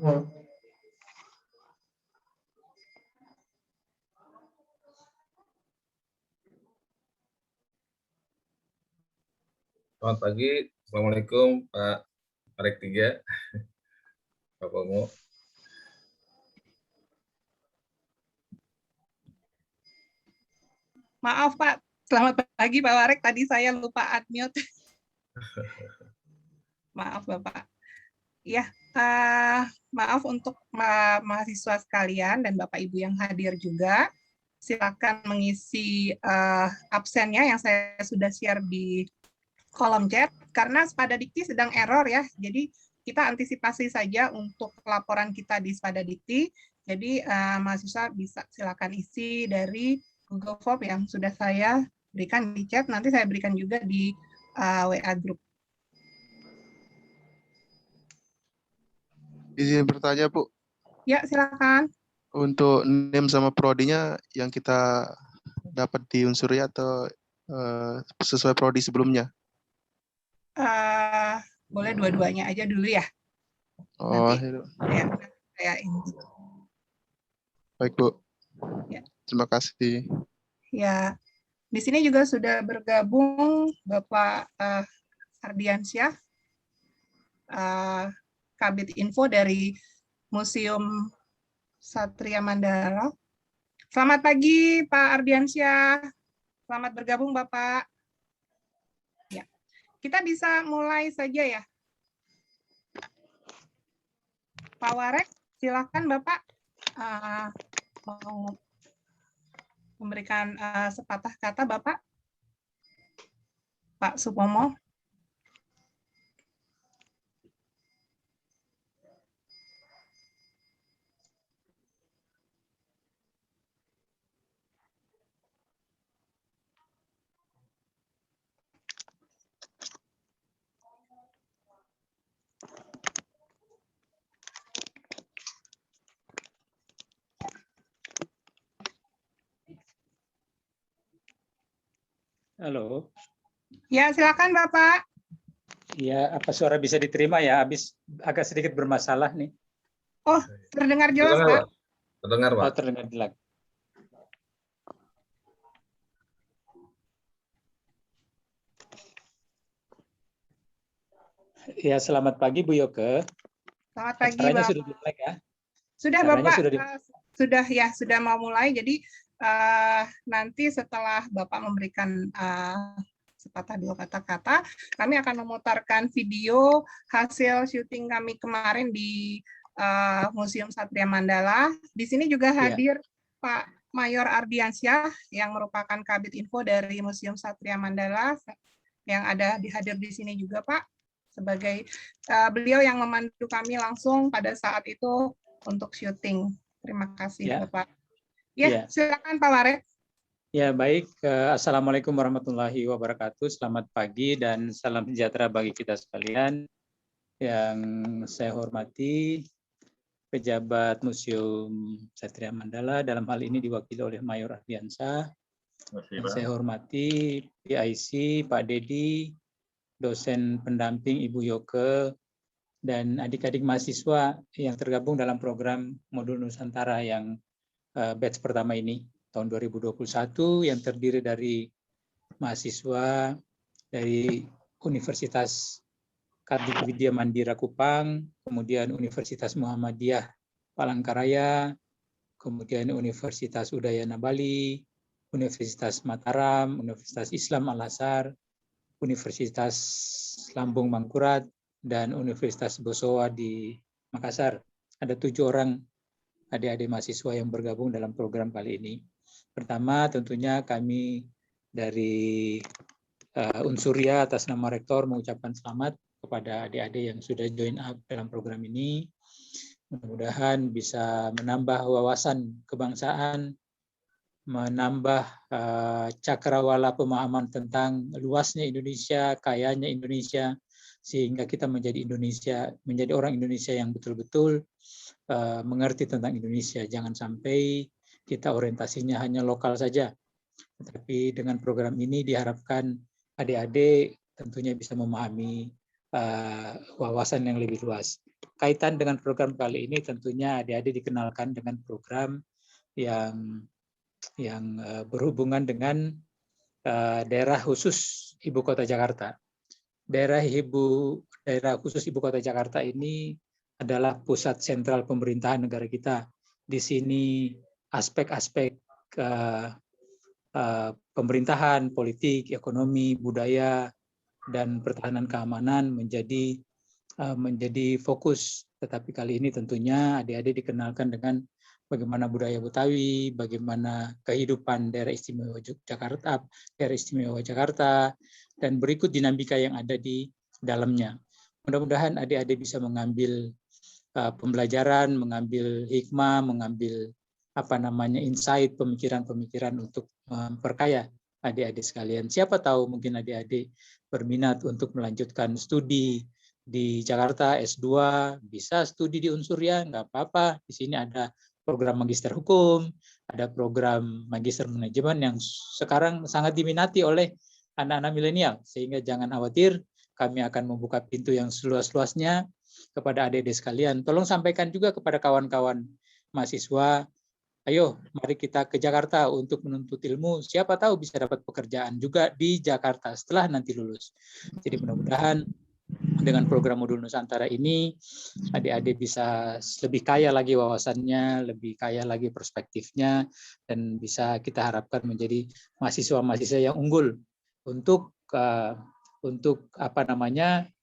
Selamat pagi, Assalamualaikum Pak Arek 3, Pak Pomo. Maaf Pak, selamat pagi Pak Warek, tadi saya lupa unmute. Maaf Bapak. Ya, maaf untuk mahasiswa sekalian dan Bapak Ibu yang hadir juga. Silakan mengisi absennya yang saya sudah share di kolom chat, karena Spada Dikti sedang error ya, jadi kita antisipasi saja untuk laporan kita di Spada Dikti. Jadi mahasiswa bisa silakan isi dari Google Form yang sudah saya berikan di chat, nanti saya berikan juga di WA Group. Izin bertanya, Bu. Ya, silakan. Untuk NIM sama prodinya yang kita dapat di Unsurya atau sesuai prodi sebelumnya? Boleh dua-duanya aja dulu ya. Oh, nanti saya ini. Baik, Bu. Ya. Terima kasih. Ya, di sini juga sudah bergabung Bapak Ardiansyah, Kabid Info dari Museum Satria Mandala. Selamat pagi Pak Ardiansyah, selamat bergabung Bapak. Ya, kita bisa mulai saja ya. Pak Warek, silakan Bapak mau memberikan sepatah kata Bapak. Pak Supomo. Halo. Ya, silakan Bapak. Ya, apa suara bisa diterima ya? Habis agak sedikit bermasalah nih. Oh, terdengar jelas, Pak. Terdengar, Pak. Oh, terdengar jelas. Ya, selamat pagi Bu Yoke. Selamat pagi, Acaranya Bapak. sudah dimulai ya? Sudah, Acaranya Bapak. Sudah Sudah mau mulai. Jadi nanti setelah Bapak memberikan sepatah dua kata-kata, kami akan memutarkan video hasil syuting kami kemarin di Museum Satria Mandala. Di sini juga hadir Pak Mayor Ardiansyah yang merupakan Kabid Info dari Museum Satria Mandala yang hadir di sini juga Pak, sebagai beliau yang memandu kami langsung pada saat itu untuk syuting. Terima kasih Bapak. Ya, silakan Pak Warek. Ya, baik. Assalamualaikum warahmatullahi wabarakatuh. Selamat pagi dan salam sejahtera bagi kita sekalian. Yang saya hormati pejabat Museum Satria Mandala, dalam hal ini diwakili oleh Mayor Ardiansyah. Yang saya hormati PIC, Pak Dedi, dosen pendamping Ibu Yoke, dan adik-adik mahasiswa yang tergabung dalam program Modul Nusantara yang batch pertama ini tahun 2021 yang terdiri dari mahasiswa dari Universitas Kartika Widya Mandira Kupang, kemudian Universitas Muhammadiyah Palangkaraya, kemudian Universitas Udayana Bali, Universitas Mataram, Universitas Islam Al-Azhar, Universitas Lambung Mangkurat, dan Universitas Bosowa di Makassar. Ada 7 orang adik-adik mahasiswa yang bergabung dalam program kali ini. Pertama, tentunya kami dari Unsurya atas nama Rektor mengucapkan selamat kepada adik-adik yang sudah join up dalam program ini. Mudah-mudahan bisa menambah wawasan kebangsaan, menambah cakrawala pemahaman tentang luasnya Indonesia, kayanya Indonesia, sehingga kita menjadi orang Indonesia yang betul-betul mengerti tentang Indonesia. Jangan sampai kita orientasinya hanya lokal saja. Tetapi dengan program ini diharapkan adik-adik tentunya bisa memahami wawasan yang lebih luas. Kaitan dengan program kali ini tentunya adik-adik dikenalkan dengan program yang berhubungan dengan daerah khusus Ibu Kota Jakarta. Daerah khusus Ibu Kota Jakarta ini adalah pusat sentral pemerintahan negara kita. Di sini aspek-aspek pemerintahan, politik, ekonomi, budaya, dan pertahanan keamanan menjadi fokus. Tetapi kali ini tentunya adik-adik dikenalkan dengan bagaimana budaya Betawi, bagaimana kehidupan daerah istimewa Jakarta, dan berikut dinamika yang ada di dalamnya. Mudah-mudahan adik-adik bisa mengambil pembelajaran, mengambil hikmah, mengambil insight, pemikiran-pemikiran untuk memperkaya adik-adik sekalian. Siapa tahu mungkin adik-adik berminat untuk melanjutkan studi di Jakarta S2, bisa studi di Unsurya, nggak apa-apa. Di sini ada program magister hukum, ada program magister manajemen yang sekarang sangat diminati oleh anak-anak milenial, sehingga jangan khawatir, kami akan membuka pintu yang seluas-luasnya kepada adik-adik sekalian. Tolong sampaikan juga kepada kawan-kawan mahasiswa, ayo mari kita ke Jakarta untuk menuntut ilmu, siapa tahu bisa dapat pekerjaan juga di Jakarta setelah nanti lulus. Jadi mudah-mudahan dengan program modul Nusantara ini, adik-adik bisa lebih kaya lagi wawasannya, lebih kaya lagi perspektifnya, dan bisa kita harapkan menjadi mahasiswa-mahasiswa yang unggul untuk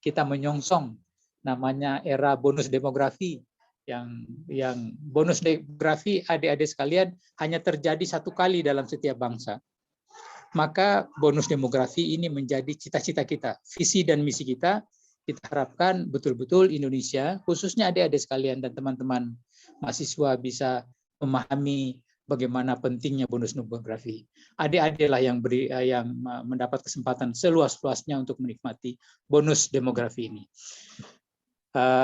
kita menyongsong namanya era bonus demografi, yang bonus demografi adik-adik sekalian hanya terjadi satu kali dalam setiap bangsa. Maka bonus demografi ini menjadi cita-cita kita, visi dan misi kita. Kita harapkan betul-betul Indonesia, khususnya adik-adik sekalian dan teman-teman mahasiswa bisa memahami bagaimana pentingnya bonus demografi. Adik-adiklah yang mendapat kesempatan seluas-luasnya untuk menikmati bonus demografi ini.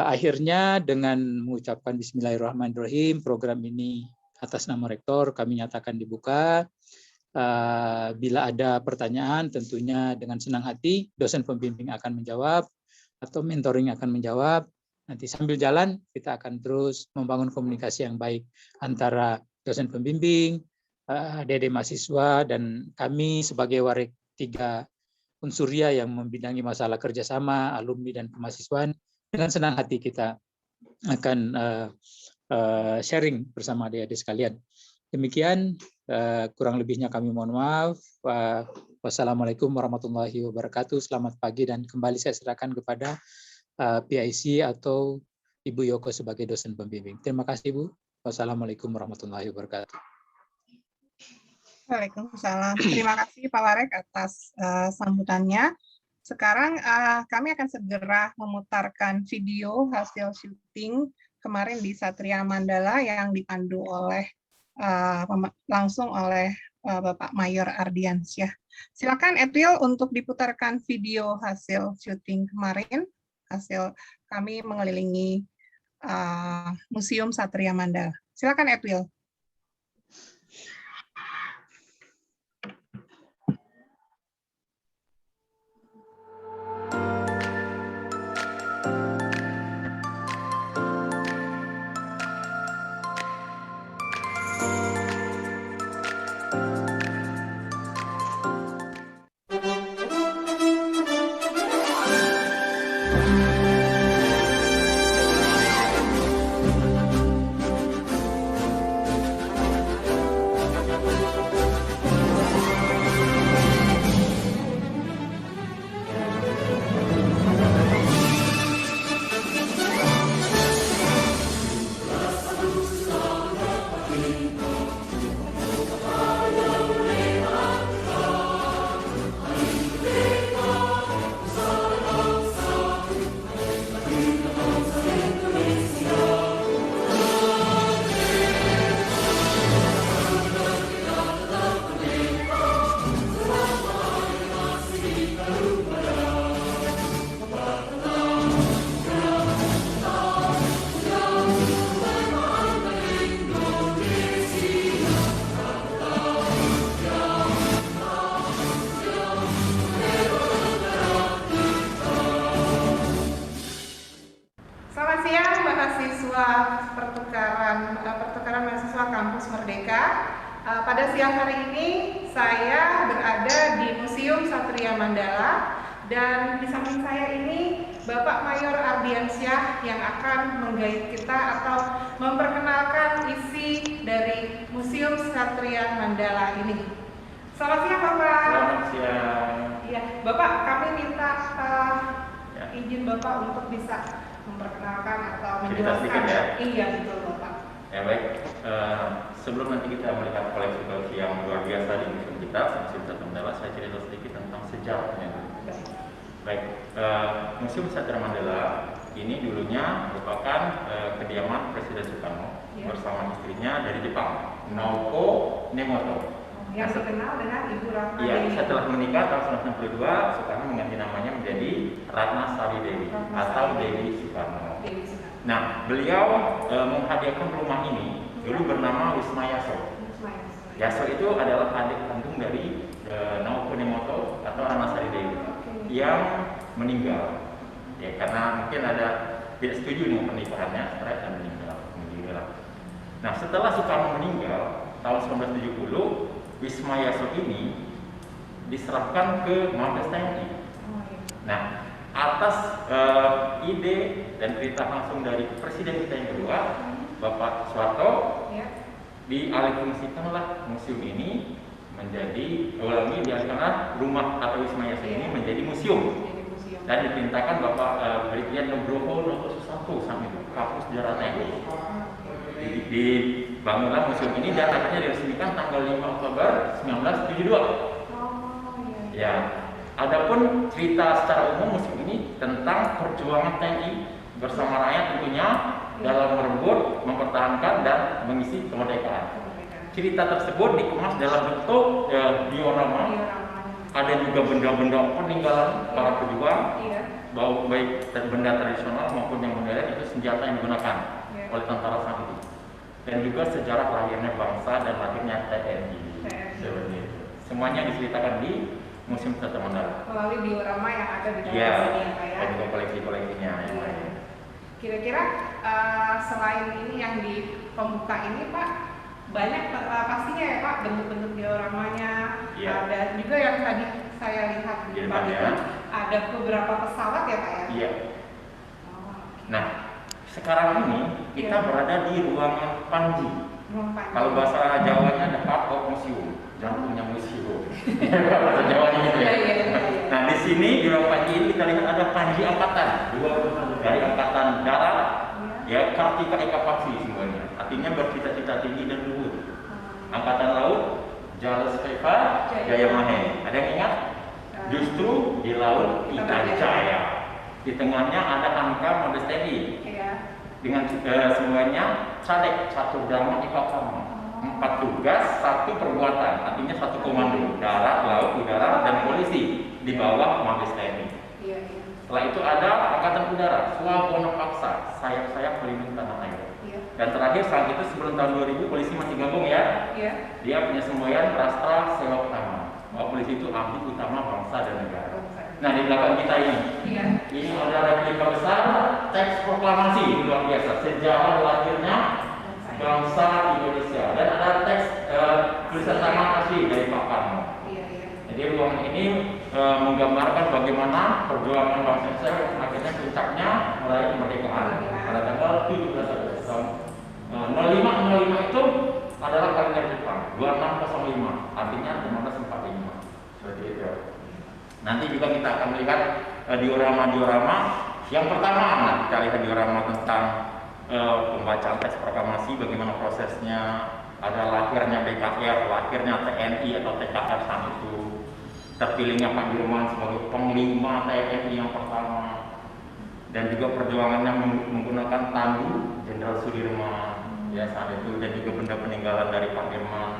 Akhirnya dengan mengucapkan Bismillahirrahmanirrahim, program ini atas nama Rektor kami nyatakan dibuka. Bila ada pertanyaan, tentunya dengan senang hati dosen pembimbing akan menjawab atau mentoring akan menjawab. Nanti sambil jalan kita akan terus membangun komunikasi yang baik antara dosen pembimbing, adik-adik mahasiswa, dan kami sebagai Warik 3 Unsurya yang membidangi masalah kerjasama, alumni, dan kemahasiswaan. Dengan senang hati kita akan sharing bersama adik-adik sekalian. Demikian, kurang lebihnya kami mohon maaf. Wassalamualaikum warahmatullahi wabarakatuh. Selamat pagi, dan kembali saya serahkan kepada PIC atau Ibu Yoko sebagai dosen pembimbing. Terima kasih, Bu. Wassalamualaikum warahmatullahi wabarakatuh. Waalaikumsalam. Terima kasih Pak Warek atas sambutannya. Sekarang kami akan segera memutarkan video hasil syuting kemarin di Satria Mandala yang dipandu oleh langsung oleh Bapak Mayor Ardiansyah. Silakan Edwil untuk diputarkan video hasil syuting kemarin, hasil kami mengelilingi Museum Satria Mandala. Silakan Edwil. Merdeka. Pada siang hari ini saya berada di Museum Satria Mandala dan di samping saya ini Bapak Mayor Ardiansyah yang akan menggait kita atau memperkenalkan isi dari Museum Satria Mandala ini. Selamat siang Bapak. Selamat siang. Iya, Bapak, kami minta izin Bapak untuk bisa memperkenalkan atau Cerita sedikit menjelaskan. ya? Iya, betul Bapak. Ya baik, sebelum nanti kita melihat koleksi-koleksi yang luar biasa di museum kita, Museum Satria Mandala, saya cerita sedikit tentang sejarahnya. Baik, Museum Satria Mandala ini dulunya merupakan kediaman Presiden Soekarno bersama istrinya dari Jepang, Naoko Nemoto. Yang dikenal dengan Ibu Ratna Iya, Dewi. setelah menikah tahun 1962, Soekarno mengganti namanya menjadi Ratna Sari Dewi atau Dewi Soekarno. Dewi Soekarno. Nah, beliau menghadiahkan rumah ini dulu bernama Wisma Yaso. Yaso itu adalah adik kandung dari Naoko Nemoto atau Ratna Sari Dewi yang meninggal. Ya, karena mungkin ada tidak setuju dengan pernikahannya, setelah dia meninggal. Nah, setelah Soekarno meninggal tahun 1970, Wisma Yaso ini diserahkan ke Mabes TNI. Nah, atas ide dan perintah langsung dari Presiden kita yang kedua, Bapak Soeharto, dialihfungsikanlah museum ini menjadi dialihkanlah rumah atau Wisma Yaso ini menjadi museum. Dan diperintahkan Bapak Brigjen Nugroho Noto Susanto saat itu, Kapus Sejarah TNI. Dibangunlah museum ini dan akhirnya diresmikan tanggal 5 Oktober 1972. Ya, adapun cerita secara umum museum ini tentang perjuangan TNI bersama rakyat tentunya dalam merebut, mempertahankan dan mengisi kemerdekaan. Cerita tersebut dikemas dalam bentuk diorama. Ada juga benda-benda peninggalan para pejuang, baik benda tradisional maupun yang modern, itu senjata yang digunakan oleh tentara saat itu. Dan juga sejarah lahirnya bangsa dan lahirnya TNI. Semuanya diceritakan di Museum Satria Mandala. Melalui diorama yang ada di dalam Iya, sini ya Pak ya. dan juga koleksi-koleksinya yang lain. Kira-kira selain ini yang di pembuka ini Pak, banyak pastinya ya Pak bentuk-bentuk dioramanya. Iya. Dan juga yang tadi saya lihat di depan itu ada beberapa pesawat ya Pak ya. Iya. Nah, sekarang ini kita berada di ruangan Panji. Kalau bahasa Jawanya ada part of museum, jantungnya museum. Bahasa Jawanya gitu ya. Nah, di sini di ruang Panji ini kita lihat ada Panji angkatan, dua dari angkatan darat, ya Kartika Eka Paksi semuanya. Artinya bercita-cita tinggi dan luhur. Angkatan laut, Jales Kaifa, Jaya Mahe. Ada yang ingat? Justru di laut kita jaya. Di tengahnya ada angka Mabes TNI. Dengan semuanya cadek, satu dharma ikatama, 4 tugas, 1 perbuatan, artinya 1 komando, darat, laut, udara, dan polisi di bawah Mabes TNI. Setelah itu ada Angkatan Udara, Swabwana Paksa, sayap-sayap pelindung tanah air. Dan terakhir saat itu sebelum tahun 2000 polisi masih gabung ya. Dia punya semboyan Rastra Sewa Utama. Bahwa polisi itu abdi utama bangsa dan negara. Nah, di belakang kita ini ada replika besar teks proklamasi luar biasa sejarah lahirnya bangsa Indonesia dan ada teks tulisan tangan asli dari Pak Karno. Jadi ruangan ini menggambarkan bagaimana perjuangan bangsa Indonesia akhirnya puncaknya meraih kemerdekaan pada tanggal 17 Agustus tahun 0505 itu adalah kalender Jepang 2605 artinya 1545 seperti itu. Nanti juga kita akan melihat diorama-diorama. Yang pertama, kita lihat diorama tentang pembacaan teks proklamasi, bagaimana prosesnya, ada lahirnya BKR, lahirnya TNI atau TKR saat itu, terpilihnya Pak Dirman sebagai Panglima TNI yang pertama, dan juga perjuangannya menggunakan tandu Jenderal Sudirman ya saat itu, dan juga benda peninggalan dari Pak Dirman.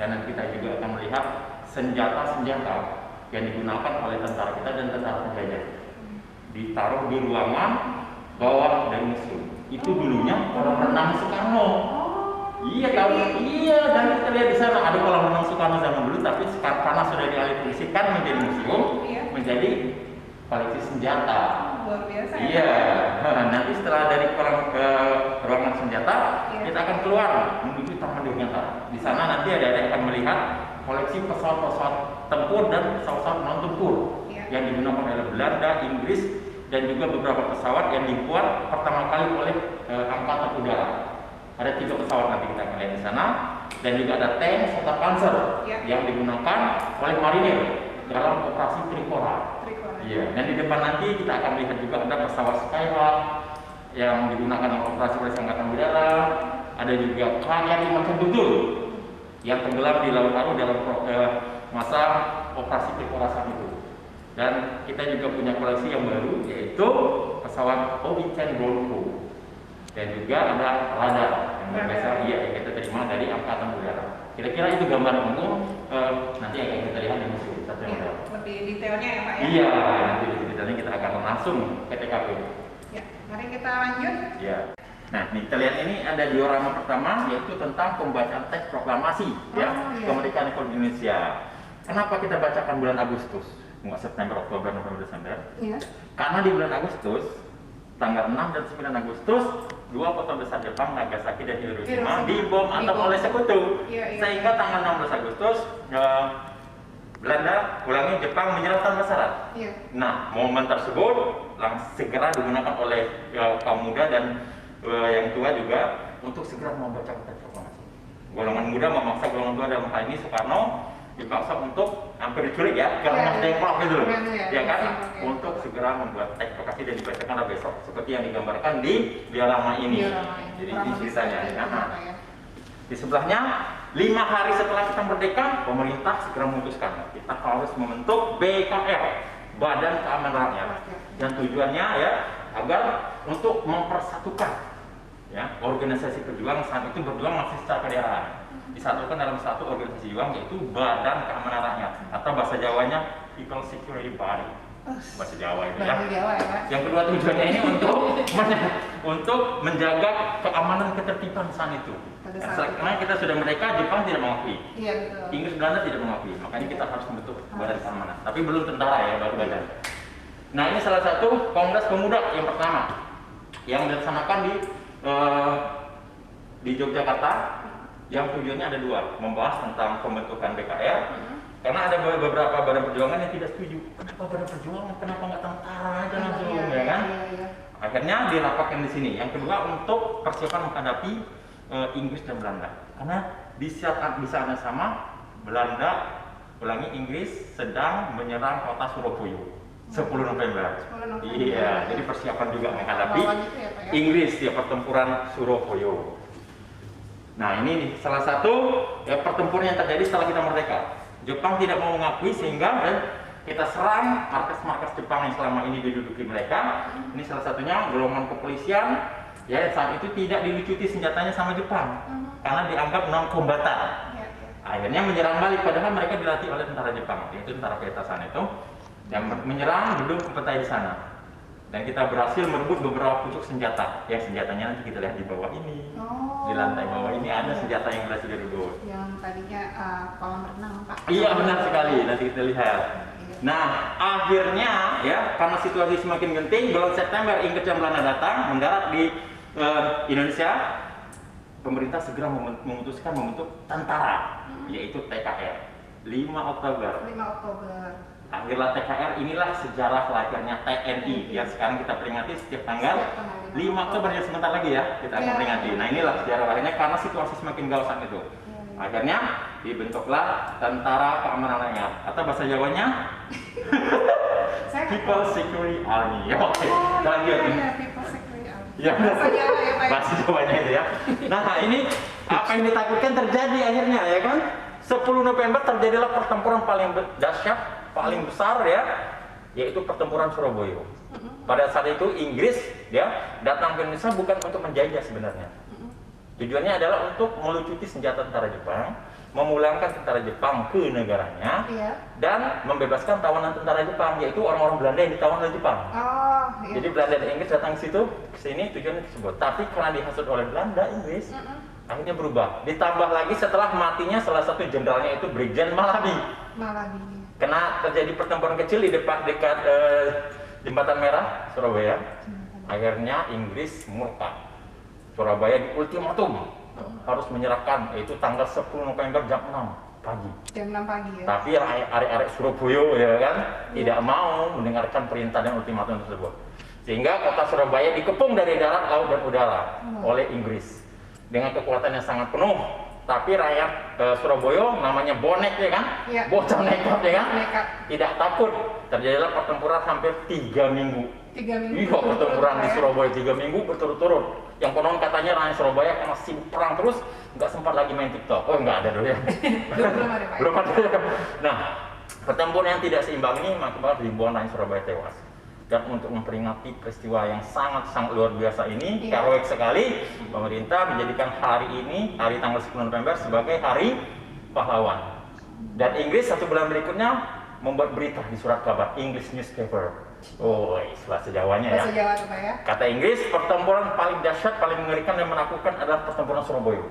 Dan nanti kita juga akan melihat senjata-senjata yang digunakan oleh tentara kita dan tentara penjajah ditaruh di ruangan bawah dari museum. Itu dulunya kolam renang Soekarno. Iya, kalau dan kita lihat di sana ada kolam renang Soekarno zaman dulu, tapi sekarang karena sudah dialihfungsikan menjadi museum, menjadi koleksi senjata. luar biasa ya. Iya, nanti setelah dari ruangan senjata, kita akan keluar menuju taman dirgantara. Di sana nanti ada yang akan melihat koleksi pesawat-pesawat tempur dan pesawat-pesawat non tempur yang digunakan oleh Belanda, Inggris, dan juga beberapa pesawat yang dibuat pertama kali oleh Angkatan Udara. Ada 3 pesawat nanti kita akan lihat di sana, dan juga ada tank serta panzer yang digunakan oleh marinir dalam operasi Trikora. Iya, dan di depan nanti kita akan lihat juga ada pesawat Skylark yang digunakan dalam operasi oleh Angkatan Udara. Ada juga KRI Macendudul yang tenggelam di Laut Aru dalam masa operasi Trikora saat itu. Dan kita juga punya koleksi yang baru, yaitu pesawat OB-10 Bronco. Dan juga ada radar yang biasa yang kita terima dari Angkatan Udara. Kira-kira itu gambar umum, nanti akan kita lihat di museum. Lebih detailnya ya Pak ya? Iya, nanti di detailnya kita akan langsung ke TKP. Ya, mari kita lanjut. Ya. Nah, nih kita lihat ini ada diorama pertama, yaitu tentang pembacaan teks proklamasi kemerdekaan Republik Indonesia. Kenapa kita bacakan bulan Agustus? Nggak September, Oktober, November, Desember? Iya. Karena di bulan Agustus, tanggal 6 dan 9 Agustus, 2 kota besar Jepang, Nagasaki dan Hiroshima, dibom atom oleh sekutu. Sehingga tanggal 16 Agustus, Belanda, Jepang menyerah tanpa syarat. Nah, momen tersebut segera digunakan oleh kaum muda dan yang tua juga untuk segera membaca teks proklamasi. Golongan muda memaksa golongan tua dalam hal ini Soekarno dipaksa untuk hampir diculik ya, karena tengklok gitu loh, ya kan, untuk segera membuat teks proklamasi dan dibacakanlah besok, seperti yang digambarkan di diorama ini. Jadi ini ceritanya. Di sebelahnya, 5 hari setelah kita merdeka, pemerintah segera memutuskan kita harus membentuk BKR, Badan Keamanan Rakyat, dan tujuannya ya agar untuk mempersatukan ya organisasi pejuang saat itu berjuang masih secara kedaerahan, disatukan dalam satu organisasi juang, yaitu Badan Keamanan Rakyat atau bahasa Jawanya People Security Body, bahasa Jawa itu ya. Yang kedua tujuannya ini untuk menjaga keamanan ketertiban saat itu. Karena kita sudah merdeka, Jepang tidak mengakui, Inggris, Belanda tidak mengakui, makanya kita harus membentuk Badan Keamanan. Tapi belum tentara ya, baru badan. Nah, ini salah satu Kongres Pemuda yang pertama yang dilaksanakan di Yogyakarta, yang tujuannya ada 2, membahas tentang pembentukan BKR. Karena ada beberapa badan perjuangan yang tidak setuju. Kenapa badan perjuangan? Kenapa nggak tentara aja langsung, ya kan? Akhirnya dirapatkan di sini. Yang kedua untuk persiapan menghadapi Inggris dan Belanda. Karena di saat yang sama Belanda, Inggris sedang menyerang kota Surabaya 10 November. Iya, jadi persiapan juga menghadapi Inggris di pertempuran Surabaya. Nah, ini salah satu pertempuran yang terjadi setelah kita merdeka. Jepang tidak mau mengakui sehingga kita serang markas-markas Jepang yang selama ini diduduki mereka. Ini salah satunya golongan kepolisian ya saat itu tidak dilucuti senjatanya sama Jepang karena dianggap non kombatan. Akhirnya menyerang balik, padahal mereka dilatih oleh tentara Jepang, yaitu tentara Peetasan itu yang menyerang gedung petai di sana. Dan kita berhasil merebut beberapa pucuk senjata. Yang senjatanya nanti kita lihat di bawah ini. Di lantai bawah ini ada senjata yang berhasil direbut. Yang tadinya kolam renang, Pak. Iya, benar sekali. Nanti kita lihat. Nah, akhirnya ya karena situasi semakin genting, bulan September Inggris dan Belanda datang mendarat di Indonesia. Pemerintah segera memutuskan membentuk tentara, yaitu TKR. 5 Oktober. Akhirnya TKR, inilah sejarah lahirnya TNI yang sekarang kita peringati setiap tanggal 5 Oktober, ya sebentar lagi ya kita akan peringati. Nah, inilah sejarah lahirnya karena situasi semakin gaul saat itu. Akhirnya dibentuklah Tentara Keamanan Rakyat atau bahasa Jawanya People Security Army. Oke, lanjut. Ya, bahasa Jawanya itu ya. Nah, ini apa yang ditakutkan terjadi akhirnya ya kan? 10 November terjadilah pertempuran paling dahsyat, paling besar ya, yaitu pertempuran Surabaya. Pada saat itu Inggris ya datang ke Indonesia bukan untuk menjajah sebenarnya. Tujuannya adalah untuk melucuti senjata tentara Jepang, memulangkan tentara Jepang ke negaranya, dan membebaskan tawanan tentara Jepang, yaitu orang-orang Belanda yang ditawan oleh Jepang. Jadi Belanda dan Inggris datang ke sini tujuannya tersebut. Tapi karena dihasut oleh Belanda, Inggris akhirnya berubah. Ditambah lagi setelah matinya salah satu jenderalnya itu Brigjen Malabi. Karena terjadi pertempuran kecil di dekat Jembatan Merah, Surabaya. Akhirnya Inggris murka. Surabaya di ultimatum harus menyerahkan, yaitu tanggal 10 November jam 6 pagi. Jam 6 pagi ya. Tapi arek-arek Surabaya ya kan tidak mau mendengarkan perintah dan ultimatum tersebut. Sehingga kota Surabaya dikepung dari darat, laut dan udara oleh Inggris dengan kekuatan yang sangat penuh. Tapi rakyat Surabaya namanya bonek ya kan, Iya. bocah nekat ya kan, Nekat. tidak takut. Terjadilah pertempuran hampir 3 minggu. 3 minggu. Iya, pertempuran di ya. Surabaya 3 minggu berturut-turut. Yang konon katanya rakyat Surabaya karena sibuk perang terus, nggak sempat lagi main TikTok. Oh, nggak ada dulu ya. Belum ada Pak. Belum ada. Nah, pertempuran yang tidak seimbang ini mengakibatkan ribuan rakyat Surabaya tewas. Dan untuk memperingati peristiwa yang sangat-sangat luar biasa ini, Iya. heroik sekali, pemerintah menjadikan hari ini, hari tanggal 10 November sebagai hari pahlawan. Dan Inggris 1 bulan berikutnya membuat berita di surat kabar, English newspaper. Oh, bahasa Jawanya ya. Bahasa Jawa tuh Pak ya. Kata Inggris, pertempuran paling dahsyat, paling mengerikan dan menakutkan adalah pertempuran Surabaya.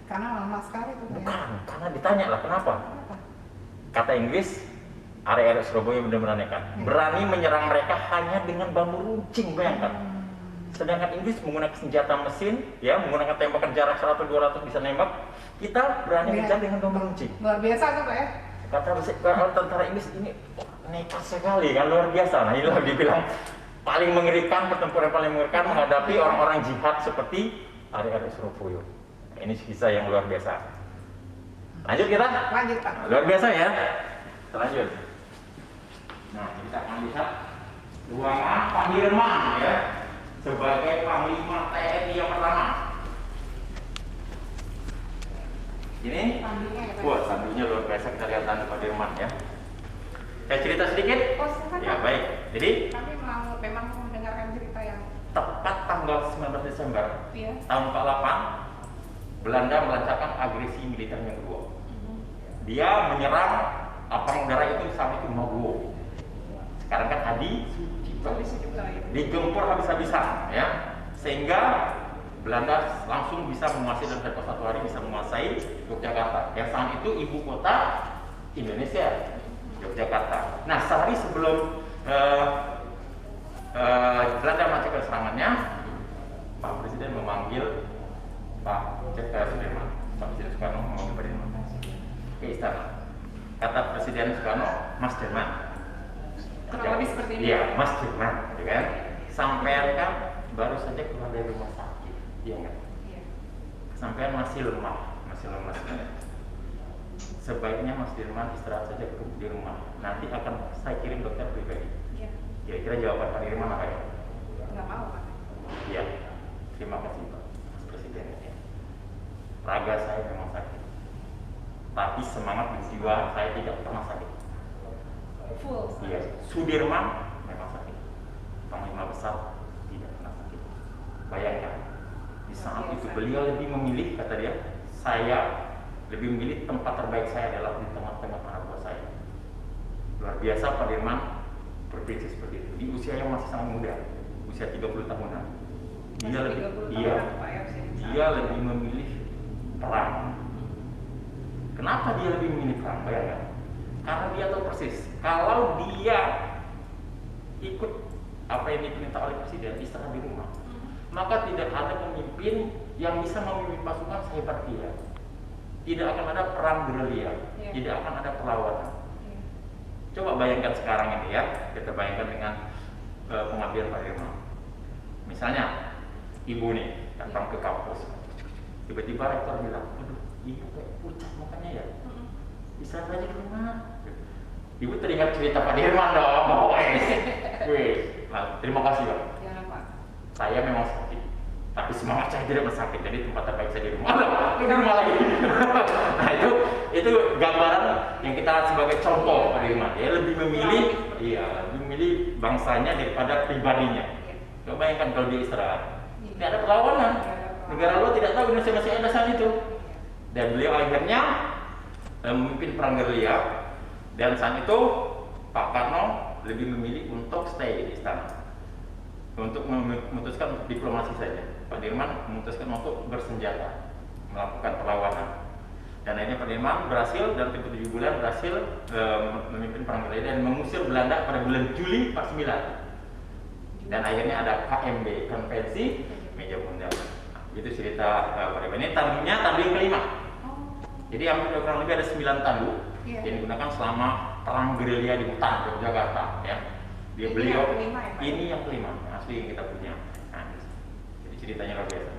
Karena lama sekali tuh Pak ya. Bukan, karena ditanya lah kenapa. Kenapa? Kata Inggris, area-area Surabaya benar-benar nekat. Berani menyerang mereka hanya dengan bambu runcing, bayangkan. Sedangkan Inggris menggunakan senjata mesin, ya, menggunakan tembakan jarak 100-200 bisa nembak. Kita berani Iya. mengejar dengan bambu runcing. Luar biasa tuh Pak ya. Kata tentara Inggris ini nekat sekali kan, luar biasa. Nah, inilah dibilang paling mengerikan, pertempuran paling mengerikan menghadapi orang-orang jihad seperti area-area Surabaya. Ini kisah yang luar biasa. Lanjut kita? Lanjut Pak. Luar biasa ya. Kita lanjut. Nah, kita akan lihat ruangan Panglima ya, sebagai Panglima TNI yang pertama. Ini, Sambilnya ya Pak. wah sambilnya luar biasa, kita lihat tanda Panglima ya. Saya cerita sedikit. Oh, silakan, Ya Pak. baik. Jadi Kami memang mau mendengarkan cerita yang tepat tanggal 19 Desember ya. tahun 48, Belanda melancarkan agresi militer yang kedua. Dia menyerang lapang udara itu sampai ke Maguwo. Sekarang kan Adi Sucipto digempur habis-habisan ya, sehingga Belanda langsung bisa menguasai dalam tempo 1 hari, bisa menguasai Yogyakarta yang saat itu ibu kota Indonesia, Yogyakarta. Nah, sehari sebelum Belanda melakukan serangannya, Pak Presiden memanggil Pak Sudirman, Pak Presiden Soekarno memanggil Pak Dirman ke istana. Kata Presiden Soekarno, Mas Dirman. Kurang lebih seperti ini. Iya, Mas Dirman, gitu kan? Sampai kan baru saja keluar dari rumah sakit, iya nggak? Iya. Sampai masih lemah sekali. Sebaiknya Mas Dirman istirahat saja di rumah. Nanti akan saya kirim dokter pribadi. Iya. Kira-kira jawaban Pak Dirman apa ya? Nggak mau Pak. Iya, terima kasih Pak Mas Presiden. Raga saya memang sakit, tapi semangat di jiwa saya tidak pernah sakit. Full. Iya, Sudirman memang sakit, Panglima besar tidak pernah sakit. Bayangkan, di saat itu beliau lebih memilih, kata dia, saya lebih memilih tempat terbaik saya adalah di tengah-tengah anak buah saya. Luar biasa Pak Dirman berpikir seperti itu di usia yang masih sangat muda, usia 30 tahunan. Dia Masih lebih, 30 iya, tahun, Pak, ya, usia di dia lebih memilih perang. Kenapa dia lebih memilih perang? Bayangkan, karena dia tahu persis kalau dia ikut apa yang diperintah oleh presiden, istirahat di rumah, maka tidak ada pemimpin yang bisa memimpin pasukan sehebat dia. Tidak akan ada perang gerilya, Iya. tidak akan ada perlawanan. Iya. Coba bayangkan sekarang ini ya, kita bayangkan dengan pengambilan Pak Dirman. Misalnya, ibu nih datang ke kampus, tiba-tiba rektor bilang, aduh, ibu kayak pucat mukanya ya, bisa saja di rumah. Ibu teringat cerita Pak Dirman dong, oh, terima kasih Pak. Jangan Pak. Saya memang sakit, tapi semangat saya tidak bersakit, jadi tempat terbaik saya di rumah. Di rumah lagi. Nah itu gambaran yang kita sebagai contoh Pak Dirman. Dia lebih memilih, lebih memilih bangsanya daripada pribadinya. Coba bayangkan kalau dia istirahat, tidak ada perlawanan. Negara lo tidak tahu Indonesia masih ada saat itu. Dan beliau akhirnya memimpin perang gerilya. Dan saat itu Pak Karno lebih memilih untuk stay di istana, untuk memutuskan untuk diplomasi saja. Pak Dirman memutuskan untuk bersenjata, melakukan perlawanan. Dan akhirnya Pak Dirman berhasil dalam tempo 7 bulan berhasil memimpin perang gerilya dan mengusir Belanda pada bulan Juli 49. Dan akhirnya ada KMB, konvensi meja bundaran. Nah, itu cerita Pak Dewa. Ini tandunya tandu yang kelima. Jadi hampir kurang lebih ada 9 tandu yang digunakan selama perang gerilya di hutan Yogyakarta. Ya. Dia beliau ini yang kelima, yang asli yang kita punya. Nah, jadi ceritanya luar biasa.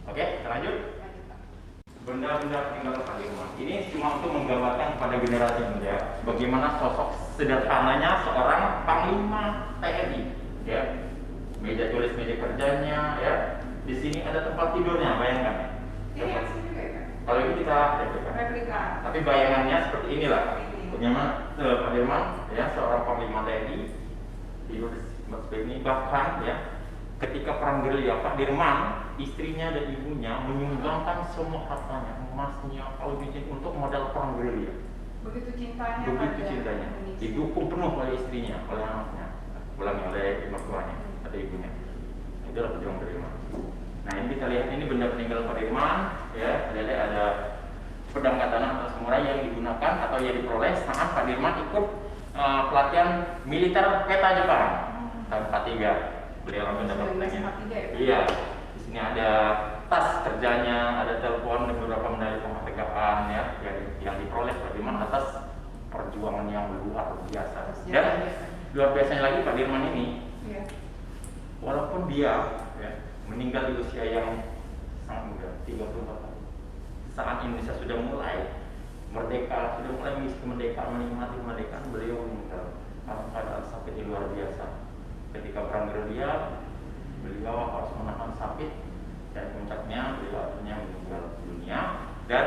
Oke, kita lanjut. Benda-benda peninggalan Pak Dirman. Ini cuma untuk menggambarkan kepada generasi muda bagaimana sosok sederhananya seorang panglima TNI. Ya, meja tulis meja kerjanya, ya. Di sini ada tempat tidurnya, bayangkan. Ini asli juga ya, Pak? Kalau ini kita replika. Tapi bayangannya seperti inilah. Bagaimana Pak Dirman, ya, seorang panglima TNI tidur seperti ini. Bahkan, ya, ketika perang gerilya, Pak Dirman, istrinya dan ibunya menyumbangkan semua hartanya, emasnya, kalau izin untuk modal perang gerilya. Begitu cintanya. Begitu cintanya. Didukung penuh oleh istrinya, oleh anaknya, oleh mertuanya atau ibunya. Itulah perjuangan Pak Dirman. Nah, ini kita lihat ini benda peninggalan Pak Dirman, ya, ada pedang katana atau samurai yang digunakan atau yang diperoleh saat Pak Dirman ikut pelatihan militer peta Jepang tahun 43. Beliau langsung dapat pedangnya. Iya. Di sini ada tas kerjanya, ada telepon dan beberapa medali penghargaan, ya, yang diperoleh Pak Dirman atas perjuangan yang luar biasa. Dan luar biasanya lagi Pak Dirman ini, walaupun dia, ya, meninggal di usia yang sangat muda, 34 tahun. Saat Indonesia sudah mulai merdeka, sudah mulai mengisi kemerdekaan, menikmati kemerdekaan, beliau meninggal dalam keadaan sakit yang luar biasa. Ketika perang gerilya, beliau harus menahan sakit dan puncaknya beliau akhirnya meninggal dunia. Dan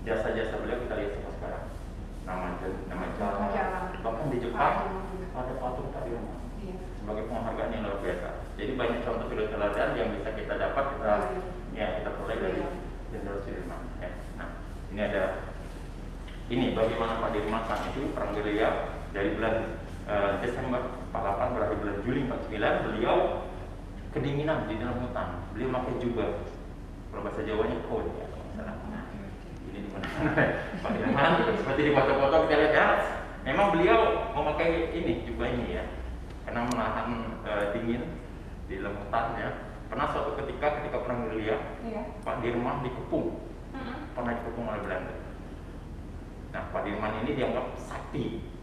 jasa-jasa beliau kita lihat sampai sekarang. Nama jalan, bahkan di Jepang ada patung Pak Dirman sebagai penghargaan yang luar biasa. Jadi banyak contoh sudut teladan yang bisa kita dapat, kita peroleh dari Jenderal Sudirman. Ya. Nah, ini ada bagaimana Pak Dirman saat itu perang gerilya dari bulan Desember 48 berakhir bulan Juli 49, beliau kedinginan di dalam hutan. Beliau pakai jubah, kalau bahasa Jawanya coat, ya, kalau salah. Nah, ini di mana Pak Dirman seperti di foto-foto kita lihat, ya. Memang beliau memakai jubah ini, ya, karena menahan dingin di dalam hutan, ya. Pernah suatu ketika perang gerilya, Pak Dirman dikepung, pernah dikepung oleh Belanda. Nah, Pak Dirman ini dianggap sakti.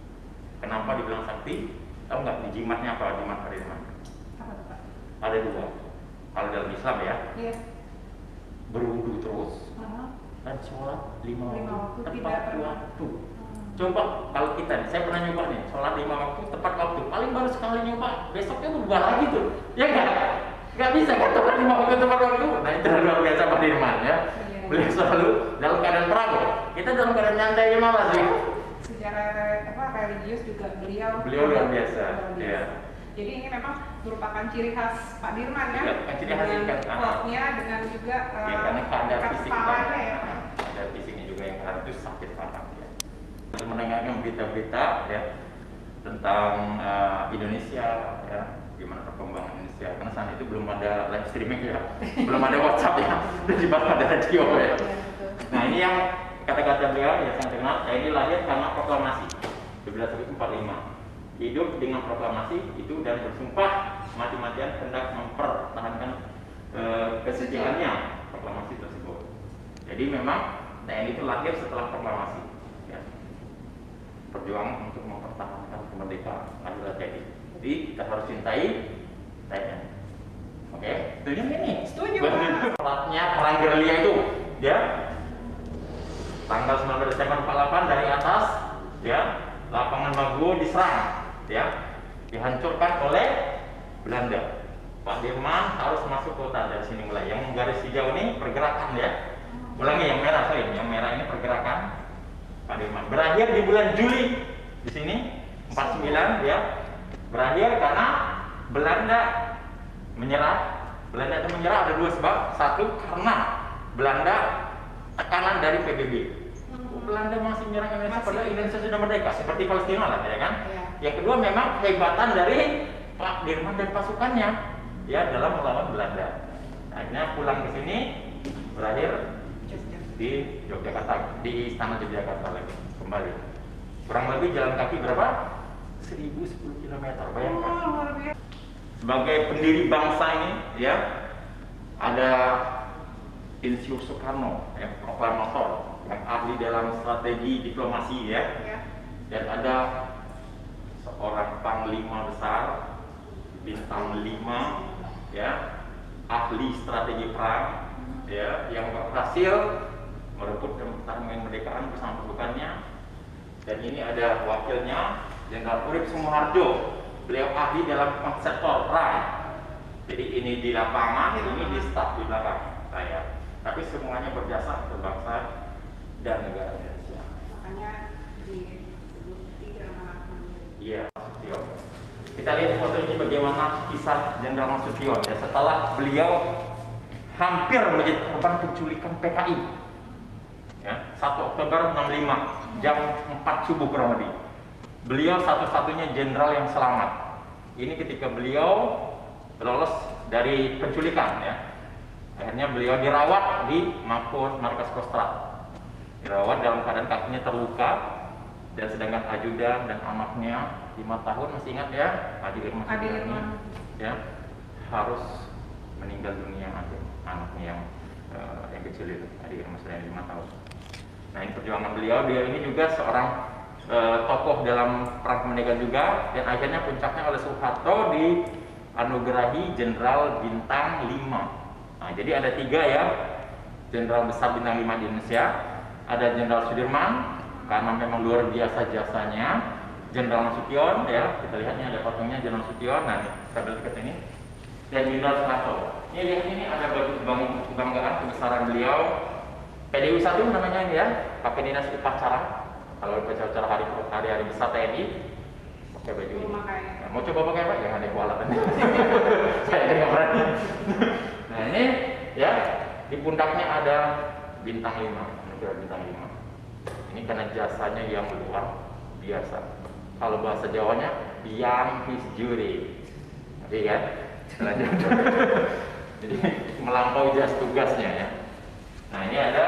Kenapa dibilang sakti? Tahu nggak di jimatnya apa jimat Pak Dirman? Ada 2. Kalau dalam Islam, ya, berwudu terus dan sholat 5 waktu tepat waktu. Coba kalau kita, saya pernah nyoba nih, sholat 5 waktu tepat waktu. Paling baru sekali nyoba, besoknya berubah lagi tuh, ya nggak bisa kan tepat 5 waktu tepat waktu. Nah, itu luar biasa Pak Dirman, ya. Beliau selalu dalam keadaan perang. Kita dalam keadaan nyantai malah sih. Secara religius juga beliau luar biasa. Ya. Jadi ini memang merupakan ciri khas Pak Dirman, ya. Ciri khas dengan kuatnya, dengan juga karena keadaan fisiknya, ya. Ada fisiknya juga yang harus sakit parah, ya. Untuk mendengarkan berita-berita, ya, tentang Indonesia, ya, gimana perkembangan Indonesia. Karena saat itu belum ada live streaming, ya, belum ada WhatsApp, ya, dan di bawah ada radio, ya. Nah, ini yang kata-kata beliau yang saya kenal, ini lahir karena proklamasi 1745. Hidup dengan proklamasi itu dan bersumpah mati-matian hendak mempertahankan kesetiaannya proklamasi tersebut. Jadi memang TNI itu lahir setelah proklamasi, ya. Perjuangan untuk mempertahankan kemerdekaan adalah TNI. Jadi kita harus cintai TNI. Oke, setuju ini? Setuju. Sholatnya perang gerilya itu, ya. Tanggal 19 Desember 48 dari atas, ya, lapangan Maguwo diserang, ya, dihancurkan oleh Belanda. Pak Dirman harus masuk ke hutan dari sini mulai. Yang garis hijau ini pergerakan, ya. Ulangi yang merah, yang merah ini pergerakan Pak Dirman. Berakhir di bulan Juli di sini 49, ya. Berakhir karena Belanda menyerah. Belanda itu menyerah ada 2 sebab. Satu karena Belanda tekanan dari PBB. Belanda masih menyerang Indonesia padahal Indonesia sudah merdeka, seperti Palestina lah, ya kan? Ya. Yang kedua memang kehebatan dari Pak Dirman dan pasukannya, ya, dalam melawan Belanda. Akhirnya pulang ke sini, berakhir di Yogyakarta, di Istana Yogyakarta lagi kembali. Kurang lebih jalan kaki berapa? 1010 km, bayangkan. Sebagai pendiri bangsa ini, ya, ada Insinyur Soekarno, ya, proklamator, yang ahli dalam strategi diplomasi, ya, dan ada seorang panglima besar, bintang 5, ya, ahli strategi perang, ya, yang berhasil merebut dan pertarungan kemerdekaan bersama pasukannya. Dan ini ada wakilnya, Jenderal Urip Sumoharjo. Beliau ahli dalam sektor perang. Jadi ini di lapangan, ini di staf di belakang saya. Tapi semuanya berjasa untuk bangsa dan negara Indonesia. Makanya disebut 3 anak mandiri. Iya, Nasution. Kita lihat foto ini bagaimana kisah Jenderal Nasution, ya, setelah beliau hampir menjadi korban penculikan PKI. Ya, 1 Oktober 65, jam 4 subuh kurang lebih. Beliau satu-satunya jenderal yang selamat. Ini ketika beliau lolos dari penculikan, ya. Akhirnya beliau dirawat di Mako Markas Kostrad. Dirawat dalam keadaan kakinya terluka, dan sedangkan ajudan dan anaknya 5 tahun, masih ingat ya, Adi Irma Sugiarni, ya, harus meninggal dunia. Anaknya yang kecil itu, Adi Irma Sugiarni 5 tahun. Nah, ini perjuangan beliau. Dia ini juga seorang tokoh dalam perang kemerdekaan juga, dan akhirnya puncaknya oleh Soeharto dianugerahi Jenderal Bintang 5. Nah, jadi ada 3 ya, Jenderal besar Bintang 5 di Indonesia. Ada Jenderal Sudirman karena memang luar biasa jasanya. Jenderal Nasution, ya, kita lihatnya ada fotonya Jenderal Nasution. Nah, saya balik ke sini. Dan Jenderal Soeharto. Ini lihat, ini ada baju kebanggaan kebesaran beliau. PDU 1 namanya ini, ya, Pakai Dinas Upacara. Kalau upacara hari-hari besar TNI pakai baju ini. Nah, mau coba pakai apa? Jangan ada kualatan. Saya nggak berani. Nah, ini, ya, di pundaknya ada bintang 5, negara bintang 5. Ini karena jasanya yang luar biasa. Kalau bahasa Jawanya, biang his juri. Jadi kan, jadi melampaui jas tugasnya, ya. Nah, ini ada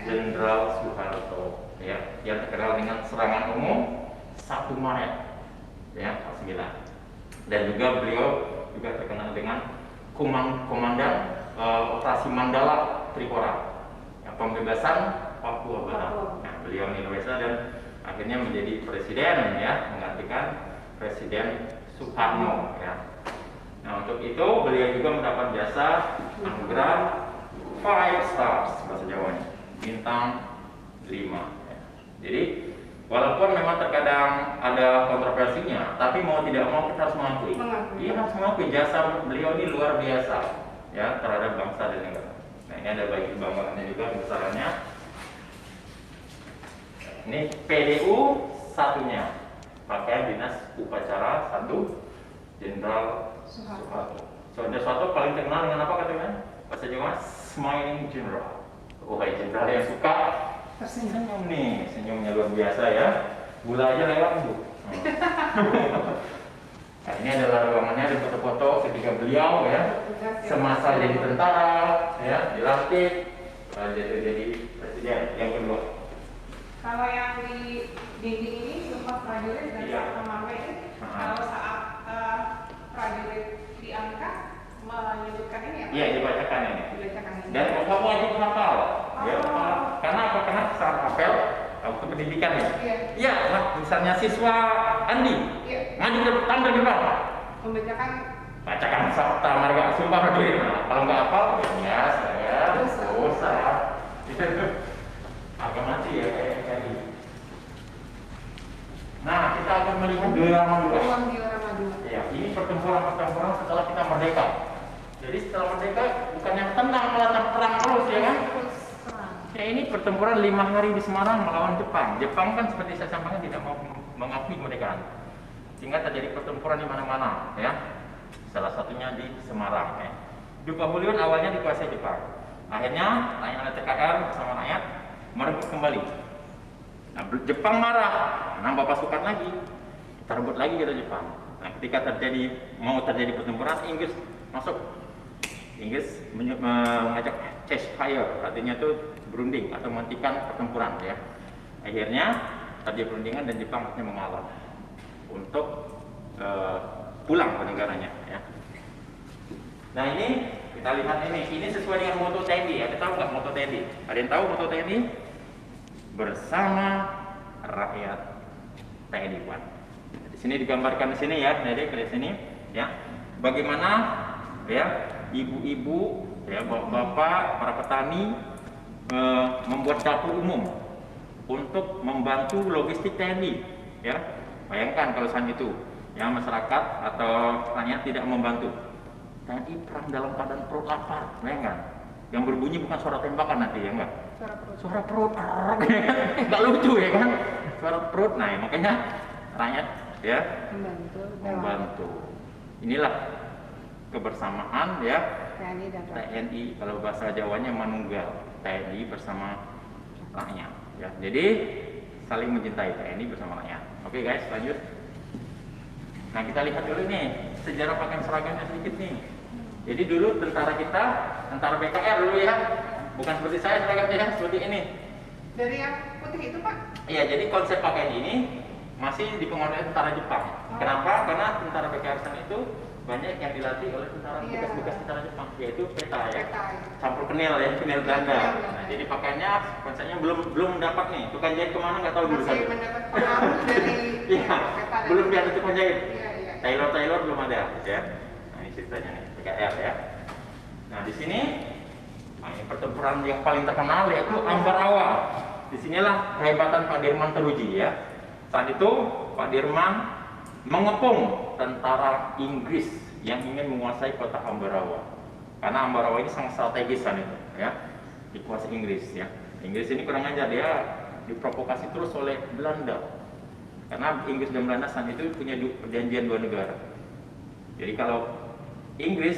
Jenderal Soeharto, ya, yang terkenal dengan serangan umum 1 Maret, ya, 49. Dan juga beliau juga terkenal dengan komandan operasi Mandala Tripora, ya, pembebasan Papua Barat. Nah, beliau di Indonesia dan akhirnya menjadi presiden, ya, menggantikan Presiden Soekarno, ya. Nah, untuk itu beliau juga mendapat jasa anugerah 5 stars bahasa Jawanya, bintang 5, ya. Jadi walaupun memang terkadang ada kontroversinya, tapi mau tidak mau kita harus mengakui. Iya, harus mengakui jasa beliau ini luar biasa, ya, terhadap bangsa dan negara. Nah, ini ada bagi kebanggaannya juga besarannya. Ini PDU 1-nya, Pakaian Dinas Upacara 1, Jenderal Soeharto. Jenderal Soeharto paling terkenal dengan apa katanya? Bahasa Jawa, smiling general. Wahai jenderal yang suka tersenyum nih, senyumnya luar biasa, ya. Gula aja lewat, Bu. Nah, ini adalah ruangannya, ada foto-foto ketika beliau, ya, semasa jadi tentara, ya, dilantik, jadi presiden yang kedua. Kalau yang di dinding ini Sumpah Prajurit dan Sabta Marga ini, kalau saat prajurit diangkat menyebutkan ini, ya? Iya, dibacakan ini. Dibacakan ini. Dan kamu wajib hafal, ya, karena apa? Karena saat hafal waktu pendidikan, ya. Iya, nah, misalnya siswa Andi, maju ke depan depan, membacakan, bacakan Sabta Marga Sumpah Prajurit. Nah, kalau nggak hafal, ya saya dosa. Agak mati, ya, kayak ini. Nah, kita akan melihat diorama 2. Ya, ini pertempuran setelah kita merdeka. Jadi setelah merdeka bukannya tenang, malah perang terus, ya kan? Ya, ini pertempuran 5 hari di Semarang melawan Jepang. Jepang kan seperti saya sampaikan tidak mau mengakui kemerdekaan, sehingga terjadi pertempuran di mana-mana, ya. Salah satunya di Semarang, ya. Dupahuliun awalnya dikuasai Jepang. Akhirnya rakyat TKR bersama rakyat merebut kembali. Nah, Jepang marah, nambah pasukan lagi, kita rebut lagi kita Jepang. Nah, ketika mau terjadi pertempuran, Inggris masuk. Inggris mengajak ceasefire, artinya itu berunding atau menghentikan pertempuran, ya. Akhirnya terjadi perundingan dan Jepang akhirnya mengalah. untuk pulang ke negaranya. Ya. Nah ini kita lihat ini sesuai dengan moto TNI. Ada tahu nggak moto TNI? Ada yang tahu moto TNI? Bersama rakyat TNI Kuat. Di sini digambarkan di sini ya, jadi ke sini ya. Bagaimana ya ibu-ibu, ya bapak-bapak, para petani membuat dapur umum untuk membantu logistik TNI. Ya, bayangkan kalau saat itu ya masyarakat atau rakyat tidak membantu. TNI perang dalam keadaan perut lapar, bayangkan. Yang berbunyi bukan suara tembakan nanti ya enggak? Suara perut, nggak lucu ya kan? Suara perut, nah makanya rakyat ya membantu. Inilah kebersamaan ya TNI, kalau bahasa Jawanya manunggal, TNI bersama rakyat. Ya, jadi saling mencintai TNI bersama rakyat. Oke guys, lanjut. Nah kita lihat dulu nih sejarah pakaian seragamnya sedikit nih. Jadi dulu tentara kita, tentara BKR dulu ya, bukan seperti saya seragamnya, seperti ini. Dari yang putih itu Pak? Iya, jadi konsep pakaian ini masih dipengaruhi tentara Jepang. Kenapa? Karena tentara BKR itu banyak yang dilatih oleh tentara bekas-bekas tentara Jepang, yaitu peta ya, campur kenil ya, kenil Belanda. Nah, jadi pakaiannya konsepnya belum dapat nih, tukang jahit kemana nggak tahu dulu saya. Masih mendapat pengaruh dari Iya, belum ada tukang jahit. Iya. Tailor belum ada, ya. Nah ini ceritanya nih, BKR ya. Nah di sini, ini pertempuran yang paling terkenal yaitu Ambarawa. Disinilah kehebatan Pak Dirman teruji ya. Saat itu Pak Dirman mengepung tentara Inggris yang ingin menguasai kota Ambarawa. Karena Ambarawa ini sangat strategis kan itu, ya, dikuasai Inggris ya. Inggris ini kurang ajar, dia diprovokasi terus oleh Belanda. Karena Inggris dan Belanda saat itu punya perjanjian dua negara. Jadi kalau Inggris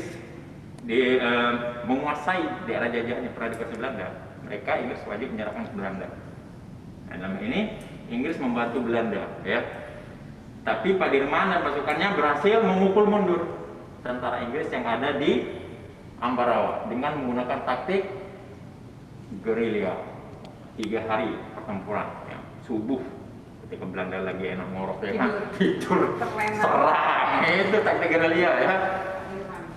menguasai daerah jajahannya pernah dikuasai Belanda, mereka Inggris wajib menyerahkan ke Belanda. Nah, dalam ini Inggris membantu Belanda, ya. Tapi Pak Dirman dan pasukannya berhasil memukul mundur tentara Inggris yang ada di Ambarawa dengan menggunakan taktik gerilya. 3 hari pertempuran, ya. Subuh ketika Belanda lagi enak ngorok ya kan, tidur, serang, itu taktik gerilya ya.